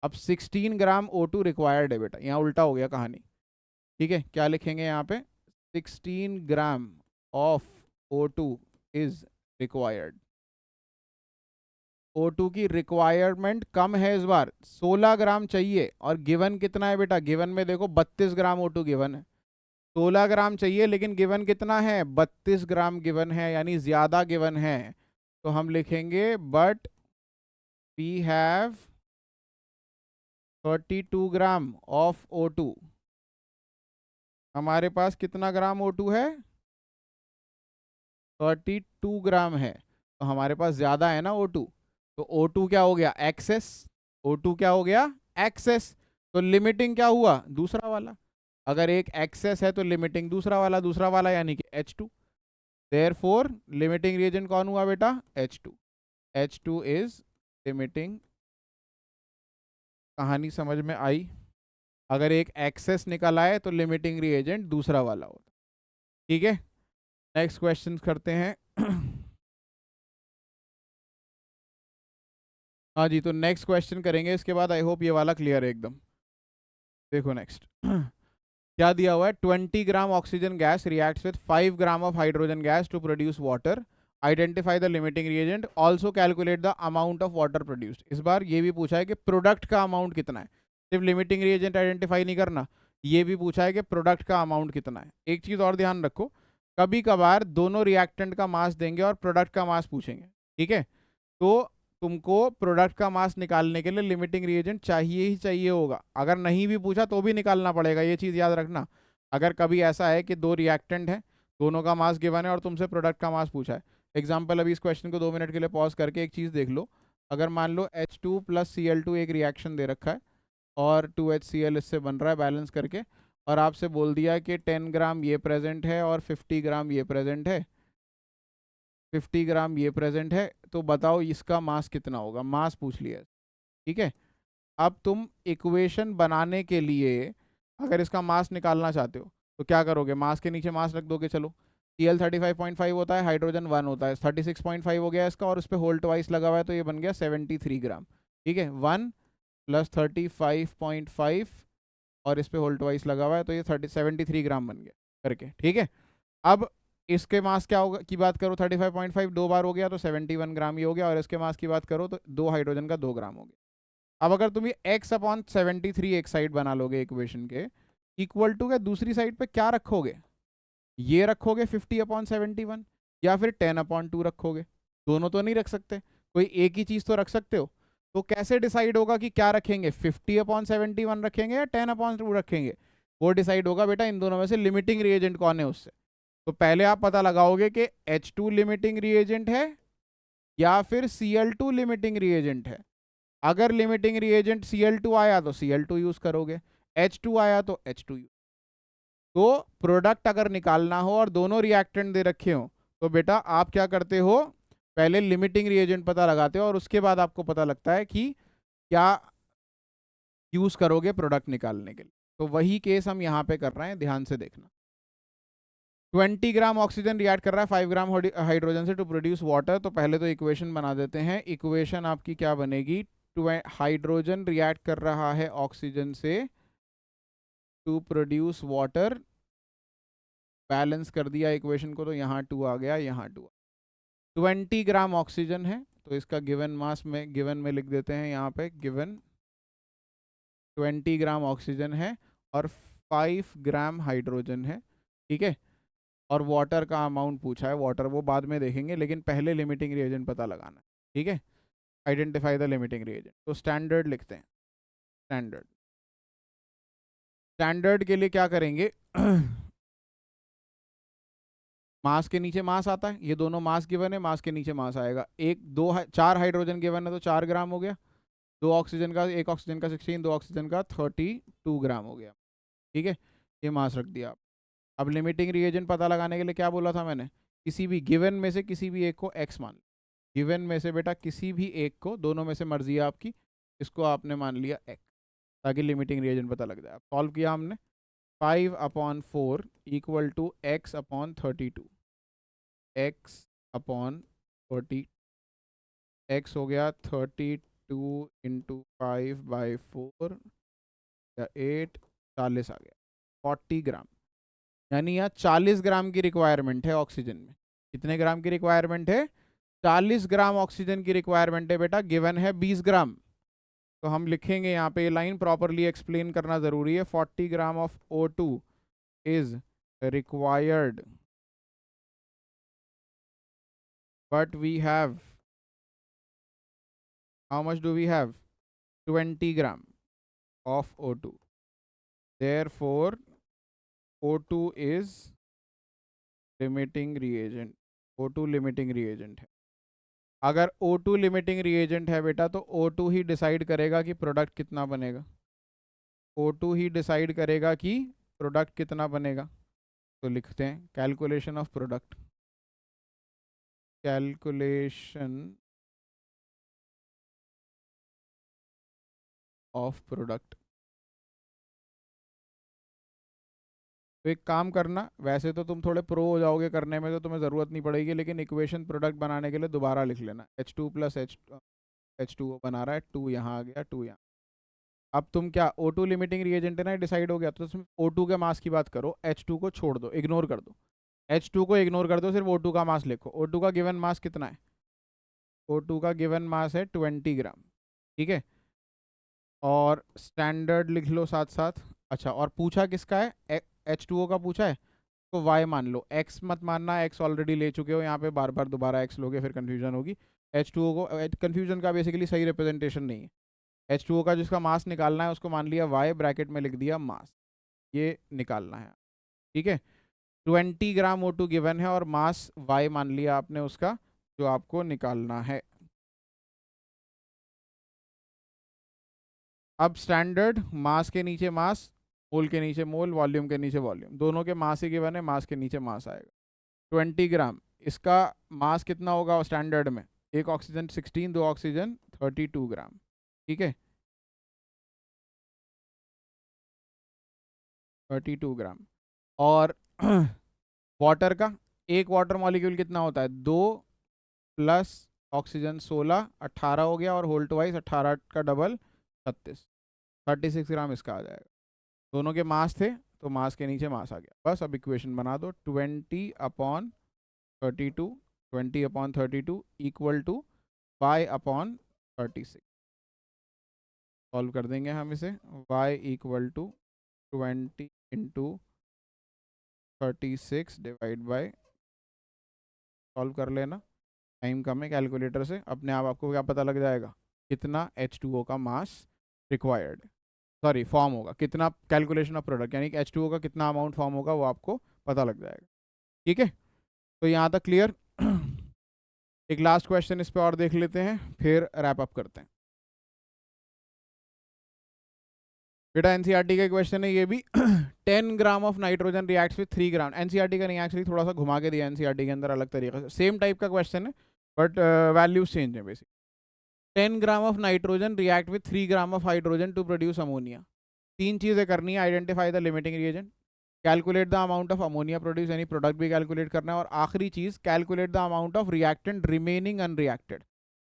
अब 16 ग्राम O2 रिक्वायर्ड है बेटा, यहाँ उल्टा हो गया कहानी। ठीक है, क्या लिखेंगे यहाँ पे, 16 ग्राम of O2 is required. O2 की रिक्वायरमेंट कम है इस बार, 16 ग्राम चाहिए, और गिवन कितना है बेटा, गिवन में देखो 32 ग्राम O2 गिवन है। 16 ग्राम चाहिए, लेकिन गिवन कितना है, 32 ग्राम गिवन है, यानी ज्यादा गिवन है। तो हम लिखेंगे but we have 32 gram of O2। हमारे पास कितना ग्राम O2 है, 32 ग्राम है, तो हमारे पास ज्यादा है ना O2, तो O2 क्या हो गया, एक्सेस। O2 क्या हो गया, एक्सेस। तो लिमिटिंग क्या हुआ, दूसरा वाला। अगर एक एक्सेस है तो लिमिटिंग दूसरा वाला, दूसरा वाला यानी कि H2। देयरफॉर लिमिटिंग रिएजेंट कौन हुआ बेटा, H2। H2 is limiting. कहानी समझ में आई। अगर एक एक्सेस निकल आए तो लिमिटिंग रिएजेंट दूसरा वाला होता। ठीक है, नेक्स्ट क्वेश्चन करते हैं। हाँ जी, तो नेक्स्ट क्वेश्चन करेंगे, इसके बाद आई होप ये वाला क्लियर है एकदम। देखो नेक्स्ट क्या दिया हुआ है, 20 gram oxygen gas reacts with 5 gram of hydrogen gas to produce water. Identify the limiting reagent, also calculate the amount of water produced. इस बार ये भी पूछा है कि प्रोडक्ट का अमाउंट कितना है, सिर्फ लिमिटिंग रिएजेंट आइडेंटिफाई नहीं करना, ये भी पूछा है कि प्रोडक्ट का अमाउंट कितना है। एक चीज़ और ध्यान रखो, कभी कभार दोनों रिएक्टेंट का मास देंगे और प्रोडक्ट का मास पूछेंगे, ठीक है। तो तुमको प्रोडक्ट का मास निकालने के लिए लिमिटिंग रिएजेंट चाहिए ही चाहिए होगा। अगर नहीं भी पूछा तो भी निकालना पड़ेगा, ये चीज़ याद रखना। अगर कभी ऐसा है कि दो रिएक्टेंट हैं, दोनों का मास गिवन है और तुमसे प्रोडक्ट का मास पूछा है। एग्जाम्पल, अभी इस क्वेश्चन को 2 मिनट के लिए पॉज करके एक चीज़ देख लो। अगर मान लो H2 + Cl2 एक रिएक्शन दे रखा है और 2HCl इससे बन रहा है बैलेंस करके, और आपसे बोल दिया कि 10 ग्राम ये प्रेजेंट है और 50 ग्राम ये प्रेजेंट है, 50 ग्राम ये प्रेजेंट है, तो बताओ इसका मास कितना होगा। मास पूछ लिया, ठीक है। अब तुम इक्वेशन बनाने के लिए अगर इसका मास निकालना चाहते हो तो क्या करोगे, मास के नीचे मास रख दोगे। चलो, Cl 35.5 होता है, हाइड्रोजन 1 होता है, 36.5 हो गया इसका, और उस पर होल ट्वाइस लगा हुआ है तो ये बन गया 73 ग्राम, ठीक है। 1 + 35.5 और इस पे होल ट्वाइस लगा हुआ है तो ये 73 ग्राम बन गया करके, ठीक है। अब इसके मास क्या होगा की बात करो, 35.5 दो बार हो गया तो 71 ग्राम ये हो गया, और इसके मास की बात करो तो 2 हाइड्रोजन का 2 ग्राम हो गया। अब अगर तुम ये x/73 एक साइड बना लोगे इक्वेशन के, इक्वल टू के दूसरी साइड पे क्या रखोगे, ये रखोगे 50/71 या फिर 10/2 रखोगे। दोनों तो नहीं रख सकते, कोई एक ही चीज तो रख सकते हो। तो कैसे डिसाइड होगा कि क्या रखेंगे, 50/71 रखेंगे या 10/2 रखेंगे। वो डिसाइड होगा बेटा इन दोनों में से लिमिटिंग रिएजेंट कौन है उससे। तो पहले आप पता लगाओगे कि H2 लिमिटिंग रिएजेंट है या फिर Cl2 लिमिटिंग रिएजेंट है। अगर लिमिटिंग रिएजेंट Cl2 आया तो Cl2 यूज करोगे, H2 आया तो H2 यूज। तो प्रोडक्ट अगर निकालना हो और दोनों रिएक्टेंट दे रखे हो तो बेटा आप क्या करते हो, पहले लिमिटिंग रिएजेंट पता लगाते हो और उसके बाद आपको पता लगता है कि क्या यूज करोगे प्रोडक्ट निकालने के लिए। तो वही केस हम यहाँ पे कर रहे हैं, ध्यान से देखना। 20 ग्राम ऑक्सीजन रिएक्ट कर रहा है 5 ग्राम हाइड्रोजन से टू प्रोड्यूस वाटर। तो पहले तो इक्वेशन बना देते हैं। इक्वेशन आपकी क्या बनेगी, हाइड्रोजन रिएक्ट कर रहा है ऑक्सीजन से टू प्रोड्यूस वाटर, बैलेंस कर दिया इक्वेशन को तो यहाँ 2 आ गया, यहाँ 2। 20 ग्राम ऑक्सीजन है तो इसका गिवन मास में गिवन में लिख देते हैं, यहाँ पे गिवन 20 ग्राम ऑक्सीजन है और 5 ग्राम हाइड्रोजन है, ठीक है। और वाटर का अमाउंट पूछा है, वाटर वो बाद में देखेंगे, लेकिन पहले लिमिटिंग रिएजेंट पता लगाना है, ठीक है। आइडेंटिफाई द लिमिटिंग रिएजेंट, तो स्टैंडर्ड लिखते हैं। स्टैंडर्ड, स्टैंडर्ड के लिए क्या करेंगे मास के नीचे मास आता है, ये दोनों मास गिवन है, मास के नीचे मास आएगा। 4 हाइड्रोजन गिवन है तो 4 ग्राम हो गया, 2 ऑक्सीजन का, 1 ऑक्सीजन का 16, 2 ऑक्सीजन का 32 ग्राम हो गया, ठीक है। ये मास रख दिया आप। अब लिमिटिंग रिएजेंट पता लगाने के लिए क्या बोला था मैंने, किसी भी गिवन में से किसी भी एक को x मान, गिवन में से बेटा किसी भी एक को, दोनों में से मर्जी है आपकी, इसको आपने मान लिया x, ताकि लिमिटिंग रिएजेंट पता लग जाए। सॉल्व किया हमने, 5/4 equal to x/32, x/40, x हो गया 32 × 5/4 या 8, 40 आ गया, 40 ग्राम। यानी यहाँ 40 ग्राम की रिक्वायरमेंट है ऑक्सीजन में। कितने ग्राम की रिक्वायरमेंट है, 40 ग्राम ऑक्सीजन की रिक्वायरमेंट है बेटा, गिवन है 20 ग्राम। तो हम लिखेंगे यहाँ पे, ये लाइन प्रॉपरली एक्सप्लेन करना जरूरी है। 40 ग्राम of O2 is required but we have, how much do we have, 20 gram of O2, therefore O2 is limiting reagent, O2 limiting reagent है। अगर O2 लिमिटिंग रिएजेंट है बेटा तो O2 ही डिसाइड करेगा कि प्रोडक्ट कितना बनेगा, O2 ही डिसाइड करेगा कि प्रोडक्ट कितना बनेगा। तो लिखते हैं calculation of product, calculation of product. तो एक काम करना, वैसे तो तुम थोड़े प्रो हो जाओगे करने में तो तुम्हें ज़रूरत नहीं पड़ेगी, लेकिन इक्वेशन प्रोडक्ट बनाने के लिए दोबारा लिख लेना। H2 + H2O बना रहा है, 2 यहाँ आ गया, 2 यहाँ। अब तुम क्या, O2 लिमिटिंग रिएजेंट है ना, डिसाइड हो गया, तो तुम O2 के मास की बात करो, H2 को छोड़ दो, इग्नोर कर दो, H2 को इग्नोर कर दो, सिर्फ O2 का मास लिखो। O2 का गिवन मास कितना है, O2 का गिवन मास है 20 ग्राम, ठीक है। और स्टैंडर्ड लिख लो साथ साथ, अच्छा, और पूछा किसका है? H2O का पूछा है, तो y मान लो, x मत मानना, x ऑलरेडी ले चुके हो यहाँ पे, बार बार दोबारा x लोगे फिर कंफ्यूजन होगी। H2O को कंफ्यूजन का बेसिकली सही रिप्रेजेंटेशन नहीं है। H2O का जिसका मास निकालना है उसको मान लिया y, ब्रैकेट में लिख दिया मास, ये निकालना है, ठीक है। 20 ग्राम O2 गिवन है और मास y मान लिया आपने उसका, जो आपको निकालना है। अब स्टैंडर्ड, मास के नीचे मास, मोल के नीचे मोल, वॉल्यूम के नीचे वॉल्यूम, दोनों के मास ही गिवन है, मास के नीचे मास आएगा। 20 ग्राम, इसका मास कितना होगा स्टैंडर्ड में? एक ऑक्सीजन 16, दो ऑक्सीजन 32 ग्राम, ठीक है, 32 ग्राम। और वाटर का, एक वाटर मॉलिक्यूल कितना होता है? 2 प्लस ऑक्सीजन 16, 18 हो गया, और होल्ट वाइज 18 का डबल 36, 36 ग्राम इसका आ जाएगा। दोनों के मास थे तो मास के नीचे मास आ गया। बस अब इक्वेशन बना दो, 20/32, 20/32 इक्वल टू y/36। सॉल्व कर देंगे हम इसे, y equal to 20/36 divide by, solve कर लेना, टाइम कम है, कैलकुलेटर से अपने आप आपको क्या पता लग जाएगा, कितना H2O का मास रिक्वायर्ड, सॉरी फॉर्म होगा, कितना कैलकुलेशन ऑफ प्रोडक्ट, यानी कि H2O का कितना अमाउंट फॉर्म होगा वो आपको पता लग जाएगा, ठीक है। तो यहाँ तक क्लियर। एक लास्ट क्वेश्चन इस पे और देख लेते हैं, फिर रैप अप करते हैं। बेटा एनसीईआरटी का क्वेश्चन है ये भी। 10 gram of nitrogen reacts with 3 gram, NCERT का नहीं, एक्चुअली थोड़ा सा घुमा के दिया एनसीईआरटी के अंदर अलग तरीके से, सेम टाइप का क्वेश्चन है बट वैल्यूज चेंज है basic. 10 gram of nitrogen react with 3 gram of hydrogen to produce ammonia. तीन चीजें करनी है, identify the limiting reagent, calculate the amount of ammonia produce, यानी प्रोडक्ट भी कैलकुलेट करना है, और आखिरी चीज calculate the amount of reactant remaining unreacted.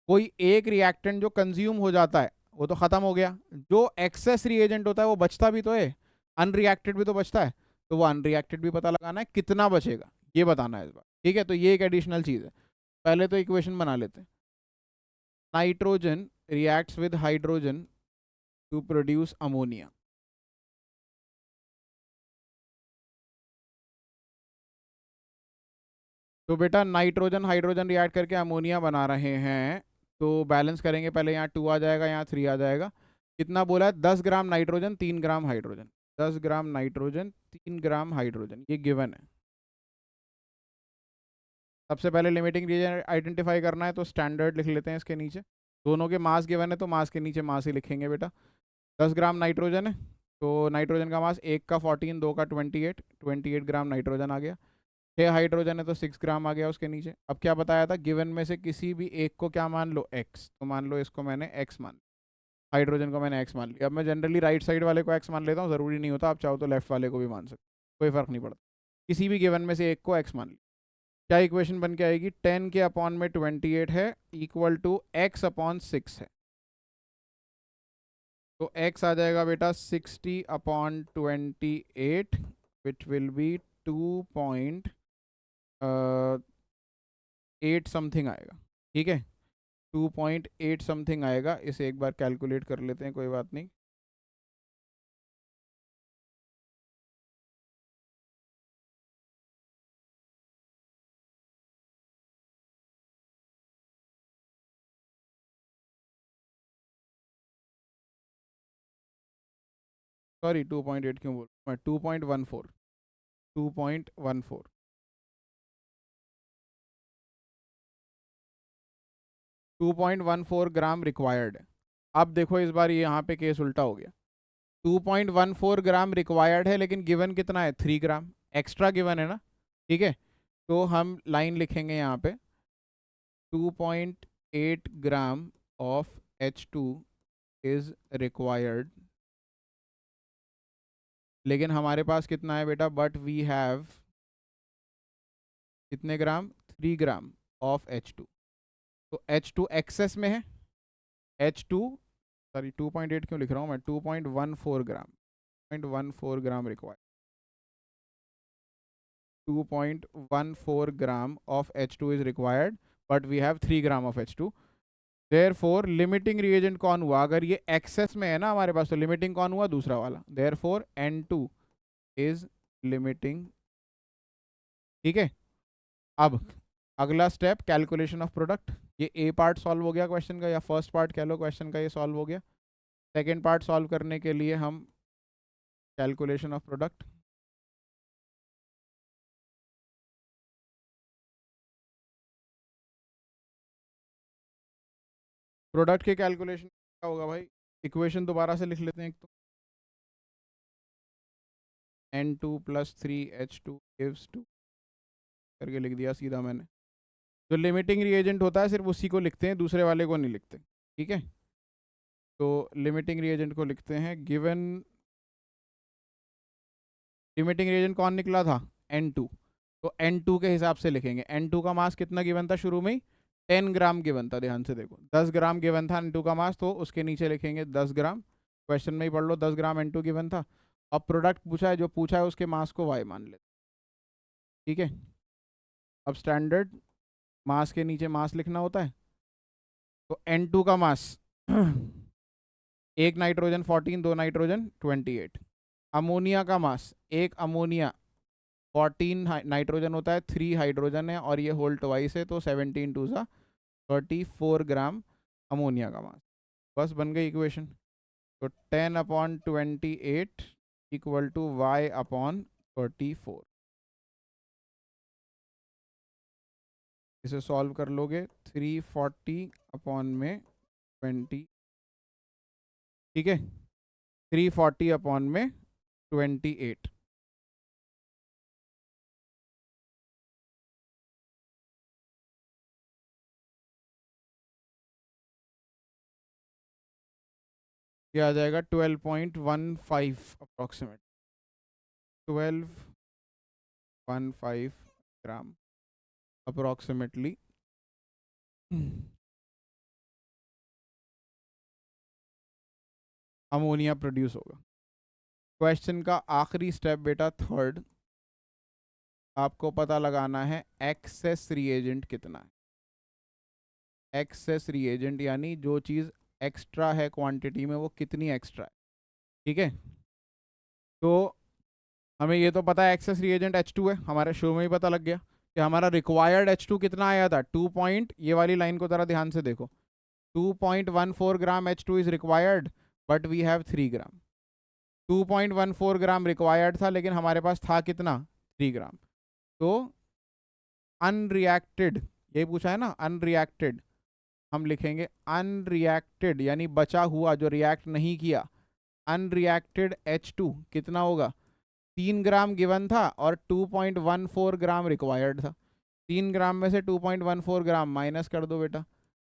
कोई एक रिएक्टेंट जो कंज्यूम हो जाता है वो तो खत्म हो गया, जो एक्सेस रिएजेंट होता है वो बचता भी तो है, अनरिएक्टेड भी तो बचता है, तो वो अनरिएक्टेड भी पता लगाना है, कितना बचेगा ये बताना है इस बार, ठीक है। तो ये एक एडिशनल चीज है। पहले तो इक्वेशन बना लेते हैं, nitrogen reacts with hydrogen to produce ammonia. तो बेटा नाइट्रोजन हाइड्रोजन रिएक्ट करके अमोनिया बना रहे हैं, तो बैलेंस करेंगे, पहले यहाँ 2 आ जाएगा, यहाँ 3 आ जाएगा। कितना बोला है? 10 gram nitrogen 3 gram hydrogen, 10 gram nitrogen 3 gram hydrogen, ये गिवन है। सबसे पहले लिमिटिंग रीजन आइडेंटिफाई करना है, तो स्टैंडर्ड लिख लेते हैं इसके नीचे, दोनों के मास गिवन है तो मास के नीचे मास ही लिखेंगे बेटा। 10 ग्राम नाइट्रोजन है, तो नाइट्रोजन का मास, एक का 14, दो का 28, 28 ग्राम नाइट्रोजन आ गया। 6 हाइड्रोजन है तो 6 ग्राम आ गया उसके नीचे। अब क्या बताया था, गिवन में से किसी भी एक को क्या मान लो, एक्स, तो मान लो इसको मैंने एक्स मान, हाइड्रोजन को मैंने एक्स मान लिया। अब मैं जनरली राइट साइड वाले को एक्स मान लेता हूँ, ज़रूरी नहीं होता, आप चाहो तो लेफ्ट वाले को भी मान सकते, कोई फ़र्क नहीं पड़ता, किसी भी गिवन में से एक को एक्स मान लिया। क्या इक्वेशन बन के आएगी, 10 के अपॉन में 28 है इक्वल टू एक्स अपॉन 6 है, तो x आ जाएगा बेटा 60/28 विच विल बी 2.8 समथिंग आएगा, ठीक है, 2.8 समथिंग आएगा। इसे एक बार कैलकुलेट कर लेते हैं, कोई बात नहीं। सॉरी 2.8 क्यों बोल, मैं 2.14, 2.14, 2.14 ग्राम रिक्वायर्ड है। अब देखो इस बार यहाँ पे केस उल्टा हो गया, 2.14 ग्राम रिक्वायर्ड है लेकिन गिवन कितना है, 3 ग्राम एक्स्ट्रा गिवन है ना, ठीक है। तो हम लाइन लिखेंगे यहाँ पे, 2.8 gram of H2 is required, लेकिन हमारे पास कितना है बेटा, बट वी हैव कितने ग्राम, 3 ग्राम ऑफ H2, तो H2 एक्सेस में है, H2 सॉरी 2.8 क्यों लिख रहा हूँ मैं, 2.14 ग्राम, 0.14 ग्राम required, 2.14 gram of H2 is required, but we have 3 gram of H2. Therefore limiting reagent कौन हुआ, अगर ये एक्सेस में है ना हमारे पास, तो लिमिटिंग कौन हुआ, दूसरा वाला। Therefore N2 is limiting. ठीक है, अब अगला स्टेप कैलकुलेशन ऑफ प्रोडक्ट। ये ए पार्ट सॉल्व हो गया क्वेश्चन का, या फर्स्ट पार्ट कह लो क्वेश्चन का, ये सॉल्व हो गया। सेकेंड पार्ट सॉल्व करने के लिए हम कैलकुलेशन ऑफ प्रोडक्ट, प्रोडक्ट के कैलकुलेशन क्या होगा भाई, इक्वेशन दोबारा से लिख लेते हैं। एक तो N2 + 3H2 gives 2 करके लिख दिया सीधा मैंने। जो लिमिटिंग रिएजेंट होता है सिर्फ उसी को लिखते हैं, दूसरे वाले को नहीं लिखते। ठीक है, तो लिमिटिंग रिएजेंट को लिखते हैं, गिवन लिमिटिंग रिएजेंट कौन निकला था, N2। तो N2 के हिसाब से लिखेंगे। N2 का मास कितना गिवन था शुरू में ही, 10 ग्राम गिवन था, ध्यान से देखो 10 ग्राम गिवन था N2 का मास, तो उसके नीचे लिखेंगे 10 ग्राम। क्वेश्चन में ही पढ़ लो, 10 ग्राम N2 गिवन था। अब प्रोडक्ट पूछा है, जो पूछा है उसके मास को Y मान लेते। ठीक है, अब स्टैंडर्ड मास के नीचे मास लिखना होता है। तो N2 का मास एक नाइट्रोजन 14, दो नाइट्रोजन 28। अमोनिया का मास, एक अमोनिया 14 नाइट्रोजन होता है, 3 हाइड्रोजन है, और ये होल ट्वाइस है, तो 17 2 सा 34 ग्राम अमोनिया का मास। बस बन गई इक्वेशन। तो 10/28 इक्वल टू Y/34। इसे सॉल्व कर लोगे, 340 अपॉन में 20। ठीक है, 340 अपॉन में 28। ये आ जाएगा 12.15 अप्रॉक्सीमेट, 12.15 ग्राम अप्रॉक्सीमेटली। अमोनिया प्रोड्यूस होगा। क्वेश्चन का आखिरी स्टेप बेटा, थर्ड, आपको पता लगाना है एक्सेस रिएजेंट कितना है। एक्सेस रिएजेंट यानी जो चीज़ एक्स्ट्रा है क्वांटिटी में, वो कितनी एक्स्ट्रा है। ठीक है, तो हमें ये तो पता है एक्सेस रिएजेंट H2 है, हमारे शुरू में ही पता लग गया कि हमारा रिक्वायर्ड H2 कितना आया था, 2 पॉइंट, ये वाली लाइन को जरा ध्यान से देखो, 2.14 gram H2 is required, but we have 3 gram. 2.14 gram required था, लेकिन हमारे पास था कितना, 3 ग्राम। तो अनरिएक्टेड, ये पूछा है ना, अनरिएक्टेड, हम लिखेंगे अनरिएक्टेड यानी बचा हुआ, जो रिएक्ट नहीं किया। अनरिएक्टेड H2 कितना होगा, 3 ग्राम गिवन था और 2.14 ग्राम रिक्वायर्ड था। 3 ग्राम में से 2.14 ग्राम माइनस कर दो बेटा,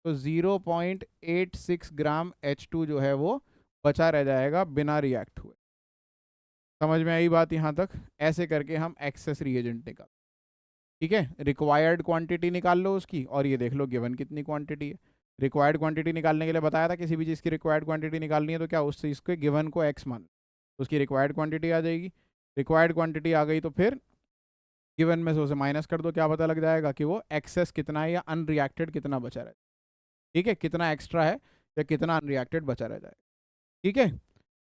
तो 0.86 ग्राम H2 जो है वो बचा रह जाएगा बिना रिएक्ट हुए। समझ में आई बात यहाँ तक। ऐसे करके हम एक्सेस रिएजेंट निकाल, ठीक है, रिक्वायर्ड क्वांटिटी निकाल लो उसकी, और ये देख लो गिवन कितनी क्वांटिटी है। रिक्वायर्ड क्वांटिटी निकालने के लिए बताया था, किसी भी चीज़ की रिक्वायर्ड क्वांटिटी निकालनी है तो क्या, उस चीज़ के गिवन को एक्स मान, उसकी रिक्वायर्ड क्वांटिटी आ जाएगी। रिक्वायर्ड क्वांटिटी आ गई तो फिर गिवन में से उसे माइनस कर दो, क्या पता लग जाएगा कि वो एक्सेस कितना है या अनरिएक्टेड कितना बचा रहे। ठीक है, कितना एक्स्ट्रा है या कितना अनरिएक्टेड बचा रह जाएगा। ठीक है,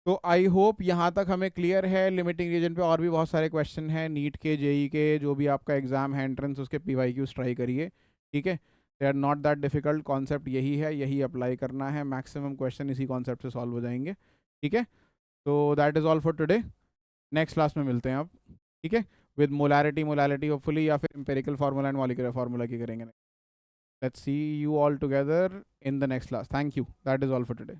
तो आई होप यहाँ तक हमें क्लियर है। लिमिटिंग रीजन पे और भी बहुत सारे क्वेश्चन हैं, नीट के, जेई के, जो भी आपका एग्जाम है एंट्रेंस, उसके PYQs ट्राई करिए। ठीक है, they are not that difficult, concept यही है, यही अप्लाई करना है, मैक्सिमम क्वेश्चन इसी कॉन्सेप्ट से सॉल्व हो जाएंगे। ठीक है, तो that is all for today, next class में मिलते हैं आप। ठीक है, विद मोलैरिटी, मोलैलिटी होपफुली, या फिर empirical formula and molecular formula की करेंगे। Let's see you all together in the next class. Thank you, that is all for today.